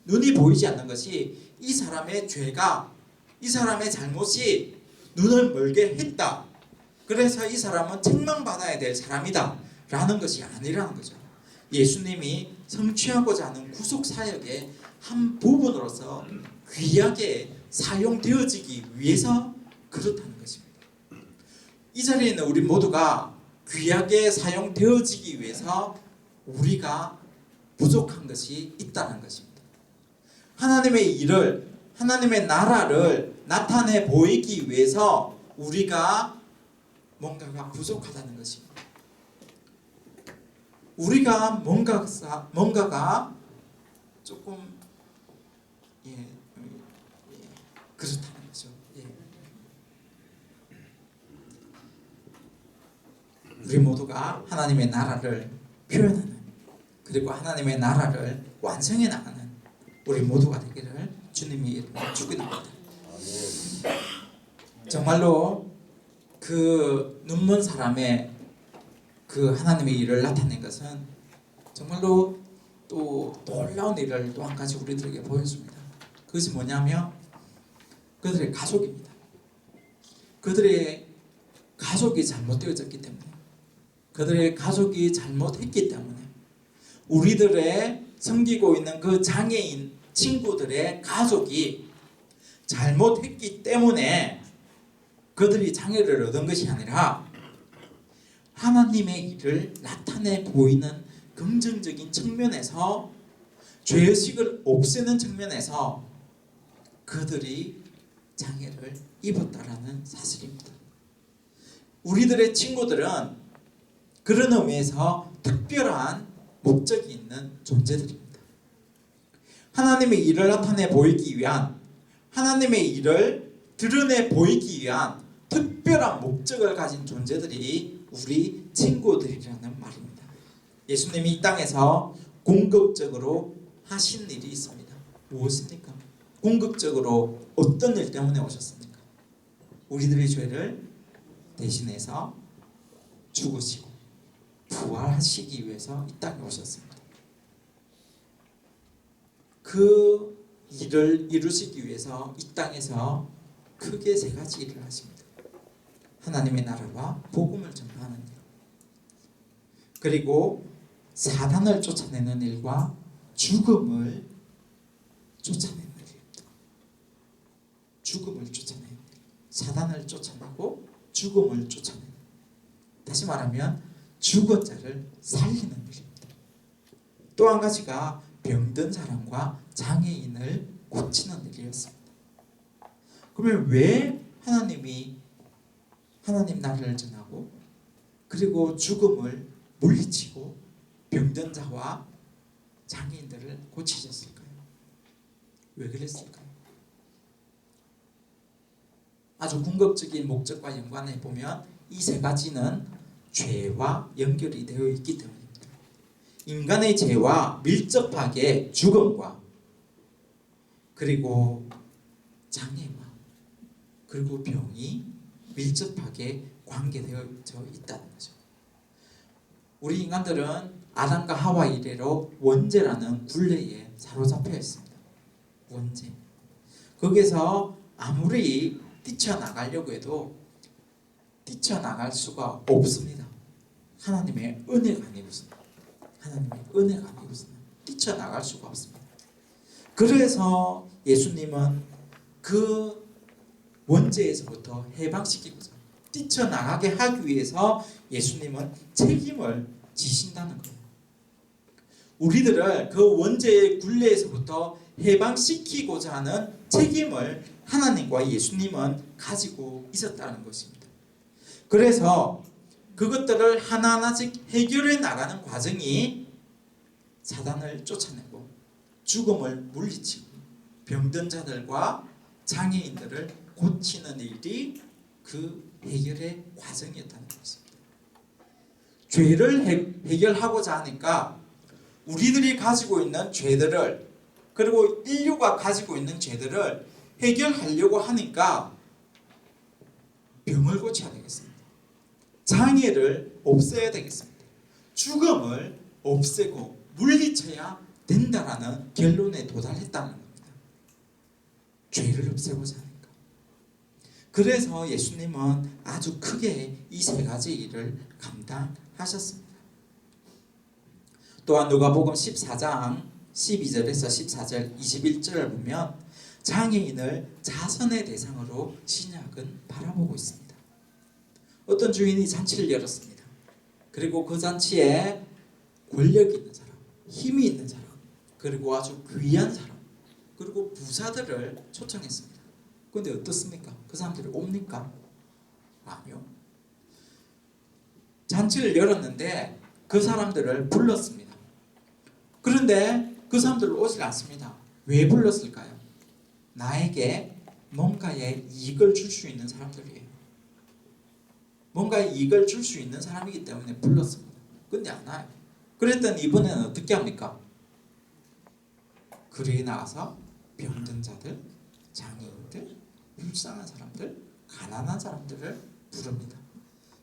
눈이 보이지 않는 것이 이 사람의 죄가, 이 사람의 잘못이 눈을 멀게 했다, 그래서 이 사람은 책망받아야 될 사람이다 라는 것이 아니라는 거죠. 예수님이 성취하고자 하는 구속사역의 한 부분으로서 귀하게 사용되어지기 위해서 그렇다는 것입니다. 이 자리에 있는 우리 모두가 귀하게 사용되어지기 위해서 우리가 부족한 것이 있다는 것입니다. 하나님의 일을, 하나님의 나라를 나타내 보이기 위해서 우리가 뭔가가 부족하다는 것입니다. 우리가 뭔가가 조금 그렇다는 거죠. 우리 모두가 하나님의 나라를 표현하는, 그리고 하나님의 나라를 완성해 나가는 우리 모두가 되기를 주님의 이름으로 축원합니다. 정말로 그 눈먼 사람의 그 하나님의 일을 나타낸 것은 정말로 또 놀라운 일을 또 한 가지 우리들에게 보여줍니다. 그것이 뭐냐면 그들의 가족입니다. 그들의 가족이 잘못되어졌기 때문에, 그들의 가족이 잘못했기 때문에, 우리들의 섬기고 있는 그 장애인 친구들의 가족이 잘못했기 때문에 그들이 장애를 얻은 것이 아니라 하나님의 일을 나타내 보이는 긍정적인 측면에서, 죄의식을 없애는 측면에서 그들이 장애를 입었다라는 사실입니다. 우리들의 친구들은 그런 의미에서 특별한 목적이 있는 존재들입니다. 하나님의 일을 나타내 보이기 위한, 하나님의 일을 드러내 보이기 위한 특별한 목적을 가진 존재들이 우리 친구들이라는 말입니다. 예수님이 이 땅에서 궁극적으로 하신 일이 있습니다. 무엇입니까? 궁극적으로 어떤 일 때문에 오셨습니까? 우리들의 죄를 대신해서 죽으시고 부활하시기 위해서 이 땅에 오셨습니다. 그 일을 이루시기 위해서 이 땅에서 크게 세 가지 일을 하십니다. 하나님의 나라와 복음을 전파하는 일, 그리고 사단을 쫓아내는 일과 죽음을 쫓아내는 일입니다. 죽음을 쫓아내는 일, 사단을 쫓아내고 죽음을 쫓아내는 일. 다시 말하면 죽은 자를 살리는 일입니다. 또 한 가지가 병든 사람과 장애인을 고치는 일이었습니다. 그러면 왜 하나님이 하나님 나라를 전하고, 그리고 죽음을 물리치고 병든 자와 장애인들을 고치셨을까요? 왜 그랬을까요? 아주 궁극적인 목적과 연관해 보면 이 세 가지는 죄와 연결이 되어 있기 때문입니다. 인간의 죄와 밀접하게 죽음과, 그리고 장애와, 그리고 병이 밀접하게 관계되어 있다는 거죠. 우리 인간들은 아담과 하와 이래로 원죄라는 굴레에 사로잡혀 있습니다. 원죄. 거기서 아무리 뛰쳐나가려고 해도 뛰쳐나갈 수가 없습니다. 하나님의 은혜가 아니고서는, 하나님의 은혜가 아니고서는 뛰쳐나갈 수가 없습니다. 그래서 예수님은 그 원죄에서부터 해방시키고자, 뛰쳐나가게 하기 위해서 예수님은 책임을 지신다는 거예요. 우리들을 그 원죄의 굴레에서부터 해방시키고자 하는 책임을 하나님과 예수님은 가지고 있었다는 것입니다. 그래서 그것들을 하나하나씩 해결해 나가는 과정이 사단을 쫓아내고 죽음을 물리치고 병든 자들과 장애인들을 고치는 일이 그 해결의 과정이었다는 것입니다. 죄를 해결하고자 하니까 우리들이 가지고 있는 죄들을, 그리고 인류가 가지고 있는 죄들을 해결하려고 하니까 병을 고쳐야 되겠습니다. 장애를 없애야 되겠습니다. 죽음을 없애고 물리쳐야 된다라는 결론에 도달했다는 겁니다. 죄를 없애고자 하니까. 그래서 예수님은 아주 크게 이 세 가지 일을 감당하셨습니다. 또한 누가복음 14장 12절에서 14절 21절을 보면 장애인을 자선의 대상으로 신약은 바라보고 있습니다. 어떤 주인이 잔치를 열었습니다. 그리고 그 잔치에 권력이 있는 사람, 힘이 있는 사람, 그리고 아주 귀한 사람, 그리고 부자들을 초청했습니다. 그런데 어떻습니까? 그 사람들이 옵니까? 아니요. 잔치를 열었는데 그 사람들을 불렀습니다. 그런데 그 사람들을 오지 않습니다. 왜 불렀을까요? 나에게 뭔가의 이익을 줄 수 있는 사람들이에요. 뭔가 이익을 줄 수 있는 사람이기 때문에 불렀습니다. 근데 안 와요. 그랬더니 이번에는 어떻게 합니까? 거리에 나가서 병든 자들, 장애인들, 불쌍한 사람들, 가난한 사람들을 부릅니다.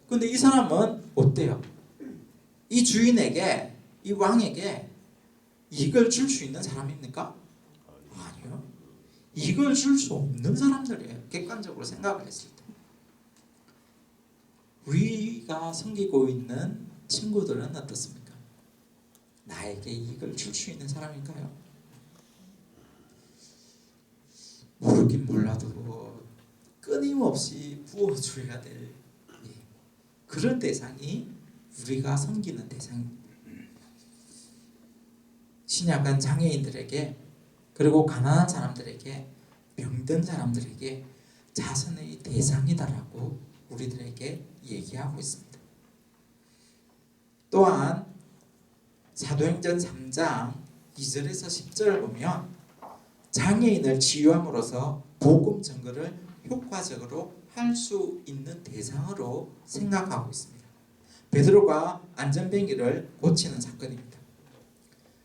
근데 이 사람은 어때요? 이 주인에게, 이 왕에게 이익을 줄 수 있는 사람입니까? 아니요. 이익을 줄 수 없는 사람들이에요. 객관적으로 생각을 했을 때. 우리가 섬기고 있는 친구들은 어떻습니까? 나에게 이익을 줄 수 있는 사람일까요? 모르긴 몰라도 끊임없이 부어줘야 될 그런 대상이 우리가 섬기는 대상입니다. 신약은 장애인들에게, 그리고 가난한 사람들에게, 병든 사람들에게 자선의 대상이다라고 우리들에게 얘기하고 있습니다. 또한 사도행전 3장 2절에서 10절을 보면 장애인을 치유함으로써 복음 전거를 효과적으로 할 수 있는 대상으로 생각하고 있습니다. 베드로가 안전뱅이를 고치는 사건입니다.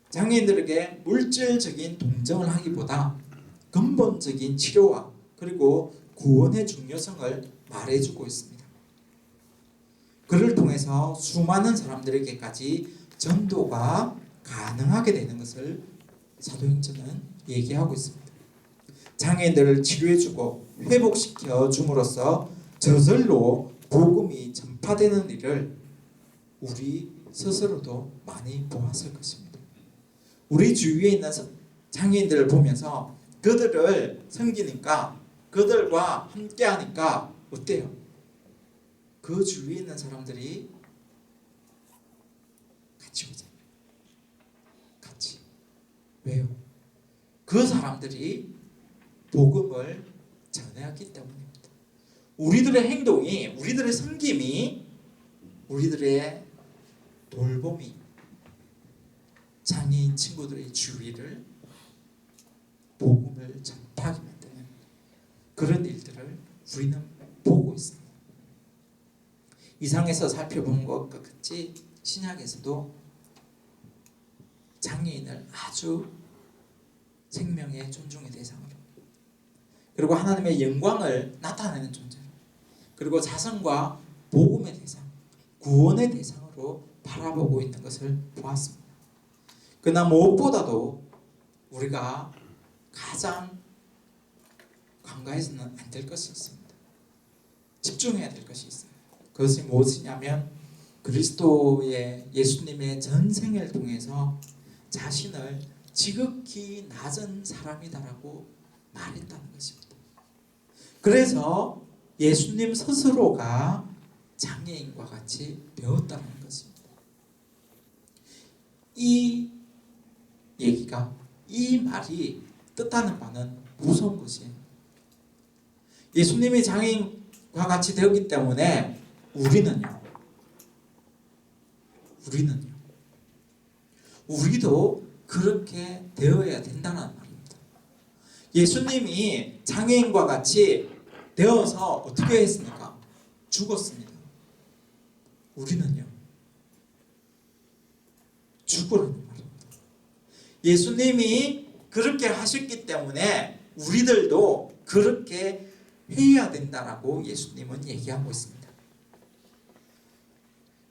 장애인들에게 물질적인 동정을 하기보다 근본적인 치료와 그리고 구원의 중요성을 말해주고 있습니다. 그를 통해서 수많은 사람들에게까지 전도가 가능하게 되는 것을 사도행전은 얘기하고 있습니다. 장애인들을 치료해주고 회복시켜 줌으로써 저절로 복음이 전파되는 일을 우리 스스로도 많이 보았을 것입니다. 우리 주위에 있는 장애인들을 보면서 그들을 섬기니까, 그들과 함께하니까 어때요? 그 주위에 있는 사람들이 같이 오잖아요. 같이. 왜요? 그 사람들이 복음을 전해왔기 때문입니다. 우리들의 행동이, 우리들의 섬김이, 우리들의 돌봄이 장애인 친구들의 주위를 복음을 전파하게 만드는 그런 일들을 우리는 보고 있습니다. 이상에서 살펴본 것과 같이 신약에서도 장애인을 아주 생명의 존중의 대상으로, 그리고 하나님의 영광을 나타내는 존재로, 그리고 자선과 복음의 대상, 구원의 대상으로 바라보고 있는 것을 보았습니다. 그러나 무엇보다도 우리가 가장 간과해서는 안 될 것이 있습니다. 집중해야 될 것이 있어요. 그것이 무엇이냐면 그리스도의, 예수님의 전생을 통해서 자신을 지극히 낮은 사람이다라고 말했다는 것입니다. 그래서 예수님 스스로가 장애인과 같이 배웠다는 것입니다. 이 얘기가, 이 말이 뜻하는 바는 무서운 것이에요. 예수님이 장애인과 같이 되었기 때문에 우리도 그렇게 되어야 된다는 말입니다. 예수님이 장애인과 같이 되어서 어떻게 했습니까? 죽었습니다. 우리는요? 죽으라는 말입니다. 예수님이 그렇게 하셨기 때문에 우리들도 그렇게 해야 된다라고 예수님은 얘기하고 있습니다.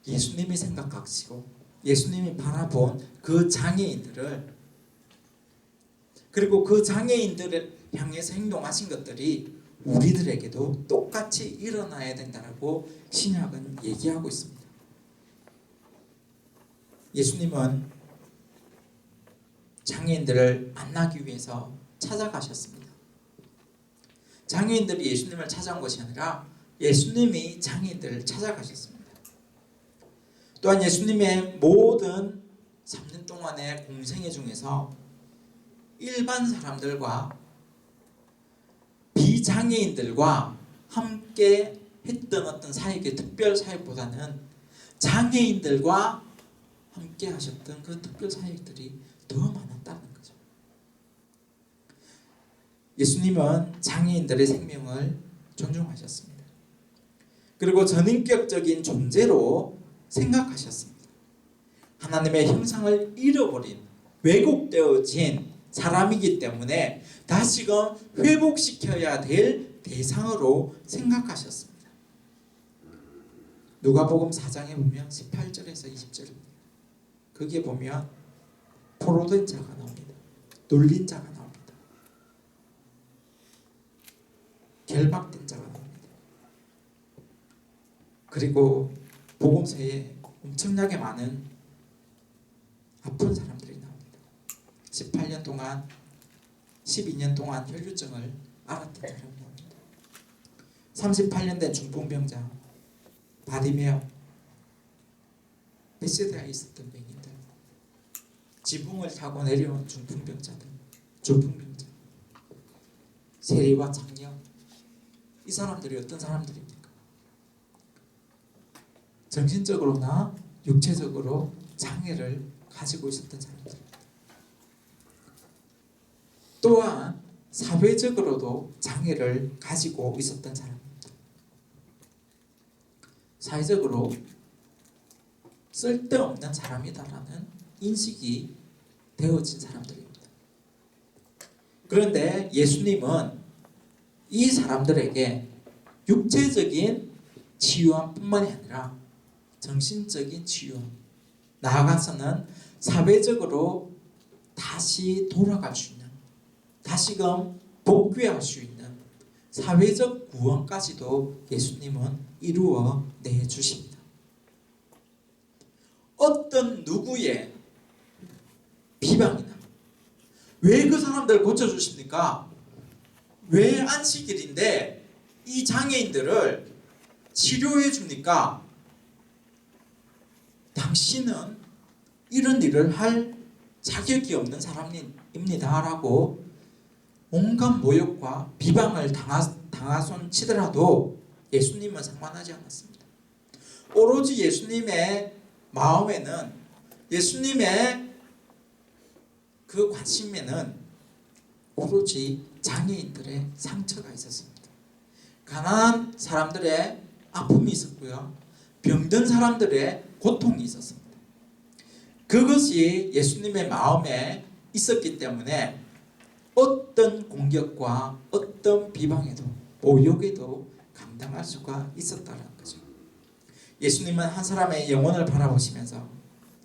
예수님이 생각하시고 예수님이 바라본 그 장애인들을, 그리고 그 장애인들을 향해서 행동하신 것들이 우리들에게도 똑같이 일어나야 된다라고 신약은 얘기하고 있습니다. 예수님은 장애인들을 만나기 위해서 찾아가셨습니다. 장애인들이 예수님을 찾아온 것이 아니라 예수님이 장애인들을 찾아가셨습니다. 또한 예수님의 모든 3년 동안의 공생애 중에서 일반 사람들과 비장애인들과 함께 했던 어떤 사역의 특별 사역보다는 장애인들과 함께 하셨던 그 특별 사역들이 더 많았다는 거죠. 예수님은 장애인들의 생명을 존중하셨습니다. 그리고 전인격적인 존재로 생각하셨습니다. 하나님의 형상을 잃어버린 왜곡되어진 사람이기 때문에 다시금 회복시켜야 될 대상으로 생각하셨습니다. 누가복음 4장에 보면 18절에서 20절입니다. 거기에 보면 포로된 자가 나옵니다. 눌린 자가 나옵니다. 결박된 자가 나옵니다. 그리고 복음서에 엄청나게 많은 아픈 사람들이 나옵니다. 18년 동안 12년 동안 혈류증을 앓았던 사람이 나옵니다. 38년 된 중풍병자 바리메오, 베세다에 있었던 맹인들, 지붕을 타고 내려온 중풍병자들, 중풍병자, 세리와 장녀, 이 사람들이 어떤 사람들입니까? 정신적으로나 육체적으로 장애를 가지고 있었던 사람들입니다. 또한 사회적으로도 장애를 가지고 있었던 사람입니다. 사회적으로 쓸데없는 사람이다라는 인식이 되어진 사람들입니다. 그런데 예수님은 이 사람들에게 육체적인 치유함뿐만이 아니라 정신적인 치유함, 나아가서는 사회적으로 다시 돌아갈 수 있는, 다시금 복귀할 수 있는 사회적 구원까지도 예수님은 이루어 내주십니다. 어떤 누구의 비방이나 왜 그 사람들을 고쳐주십니까? 왜 안식일인데 이 장애인들을 치료해 줍니까? 당신은 이런 일을 할 자격이 없는 사람입니다 라고 온갖 모욕과 비방을 당하손 치더라도 예수님은 상관하지 않았습니다. 오로지 예수님의 마음에는, 예수님의 그 관심에는 오로지 장애인들의 상처가 있었습니다. 가난한 사람들의 아픔이 있었고요, 병든 사람들의 고통이 있었습니다. 그것이 예수님의 마음에 있었기 때문에 어떤 공격과 어떤 비방에도 모욕에도 감당할 수가 있었다는 거죠. 예수님은 한 사람의 영혼을 바라보시면서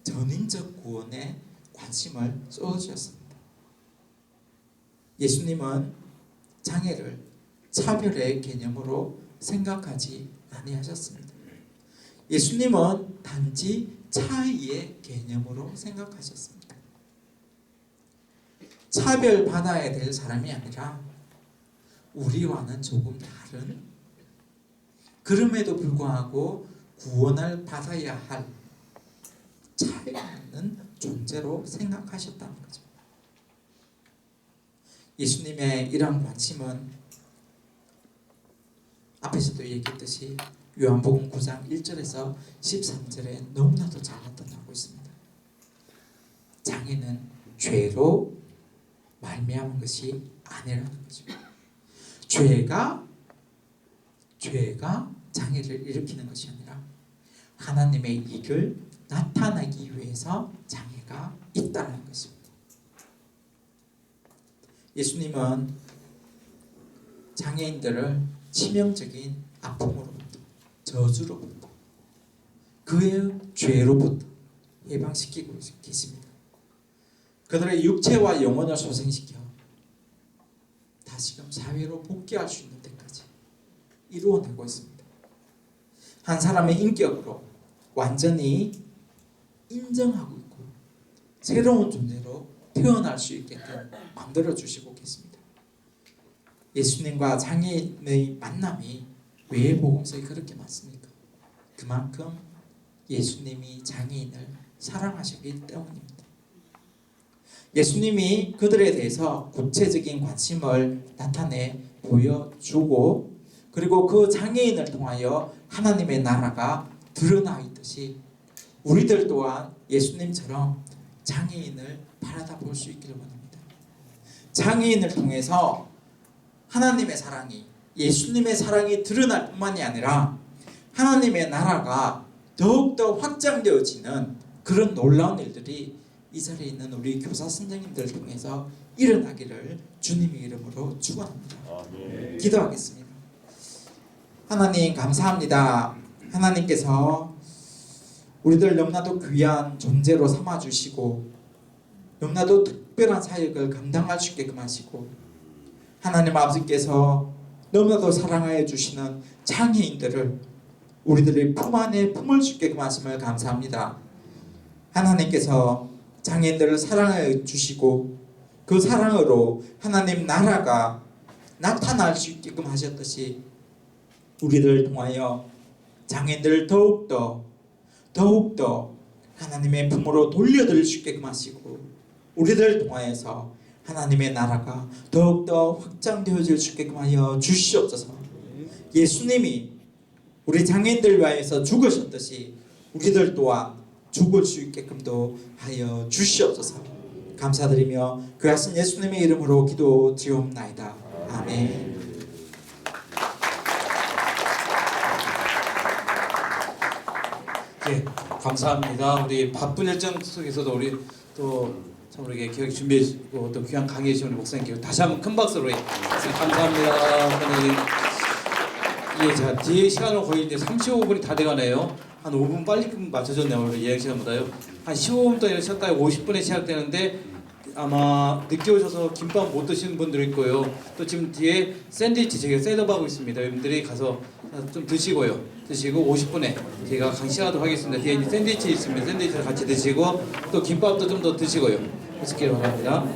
전인적 구원에 관심을 쏟으셨습니다. 예수님은 장애를 차별의 개념으로 생각하지 아니하셨습니다. 예수님은 단지 차이의 개념으로 생각하셨습니다. 차별받아야 될 사람이 아니라 우리와는 조금 다른, 그럼에도 불구하고 구원을 받아야 할 차이가 있는 존재로 생각하셨다는 거죠. 예수님의 이러한 관심은 앞에서도 얘기했듯이 요한복음 9장 1절에서 13절에 너무나도 잘 나타나고 있습니다. 장애는 죄로 말미암은 것이 아니라는 거죠. 죄가 장애를 일으키는 것이 아니라 하나님의 일을 나타내기 위해서 장애가 있다는 것입니다. 예수님은 장애인들을 치명적인 아픔으로부터, 저주로부터, 그의 죄로부터 해방시키고 계십니다. 그들의 육체와 영혼을 소생시켜 다시금 사회로 복귀할 수 있는 데까지 이루어내고 있습니다. 한 사람의 인격으로 완전히 인정하고 있고 새로운 존재로 태어날 수 있게끔 만들어 주시고 계십니다. 예수님과 장애인의 만남이 왜 복음서에 그렇게 많습니까? 그만큼 예수님이 장애인을 사랑하시기 때문입니다. 예수님이 그들에 대해서 구체적인 관심을 나타내 보여주고, 그리고 그 장애인을 통하여 하나님의 나라가 드러나 있듯이 우리들 또한 예수님처럼 장애인을 바라다 볼 수 있기를 원합니다. 장애인을 통해서 하나님의 사랑이, 예수님의 사랑이 드러날 뿐만이 아니라 하나님의 나라가 더욱더 확장되어지는 그런 놀라운 일들이 이 자리에 있는 우리 교사 선생님들을 통해서 일어나기를 주님의 이름으로 축원합니다. 기도하겠습니다. 하나님 감사합니다. 하나님께서 우리들 너무나도 귀한 존재로 삼아주시고 너무나도 특별한 사역을 감당할 수 있게끔 하시고 하나님 아버지께서 너무나도 사랑하여 주시는 장애인들을 우리들의 품 안에 품을 수 있게끔 하심을 감사합니다. 하나님께서 장애인들을 사랑하여 주시고 그 사랑으로 하나님 나라가 나타날 수 있게끔 하셨듯이 우리들을 통하여 장애인들을 더욱더 하나님의 품으로 돌려드릴 수 있게끔 하시고 우리들을 통하여서 하나님의 나라가 더욱더 확장되어질 수 있게끔 하여 주시옵소서. 예수님이 우리 장애인들 위하여서 죽으셨듯이 우리들 또한 죽을 수 있게끔도 하여 주시옵소서. 감사드리며 그 하신 예수님의 이름으로 기도드리옵나이다. 아멘. 예, 감사합니다. 우리 바쁜 일정 속에서도 우리 또 참 우리에게 기억 준비해 주고 또 귀한 강의해 주신 목사님께 다시 한번 큰 박수로 감사합니다. 하나님. 예, 자 뒤에 시간은 거의 이제 35분이 다 돼가네요. 한 5분 빨리 맞춰졌네요. 오늘 예약 시간보다요. 한 15분 더 쉬었다가 50분에 시작되는데 아마 늦게 오셔서 김밥 못 드시는 분들 있고요. 또 지금 뒤에 샌드위치 제가 셋업하고 있습니다. 여러분들이 가서 좀 드시고요. 드시고 50분에 제가 강시하도록 하겠습니다. 뒤에 샌드위치 있습니다. 샌드위치를 같이 드시고 또 김밥도 좀 더 드시고요. 드시기 바랍니다.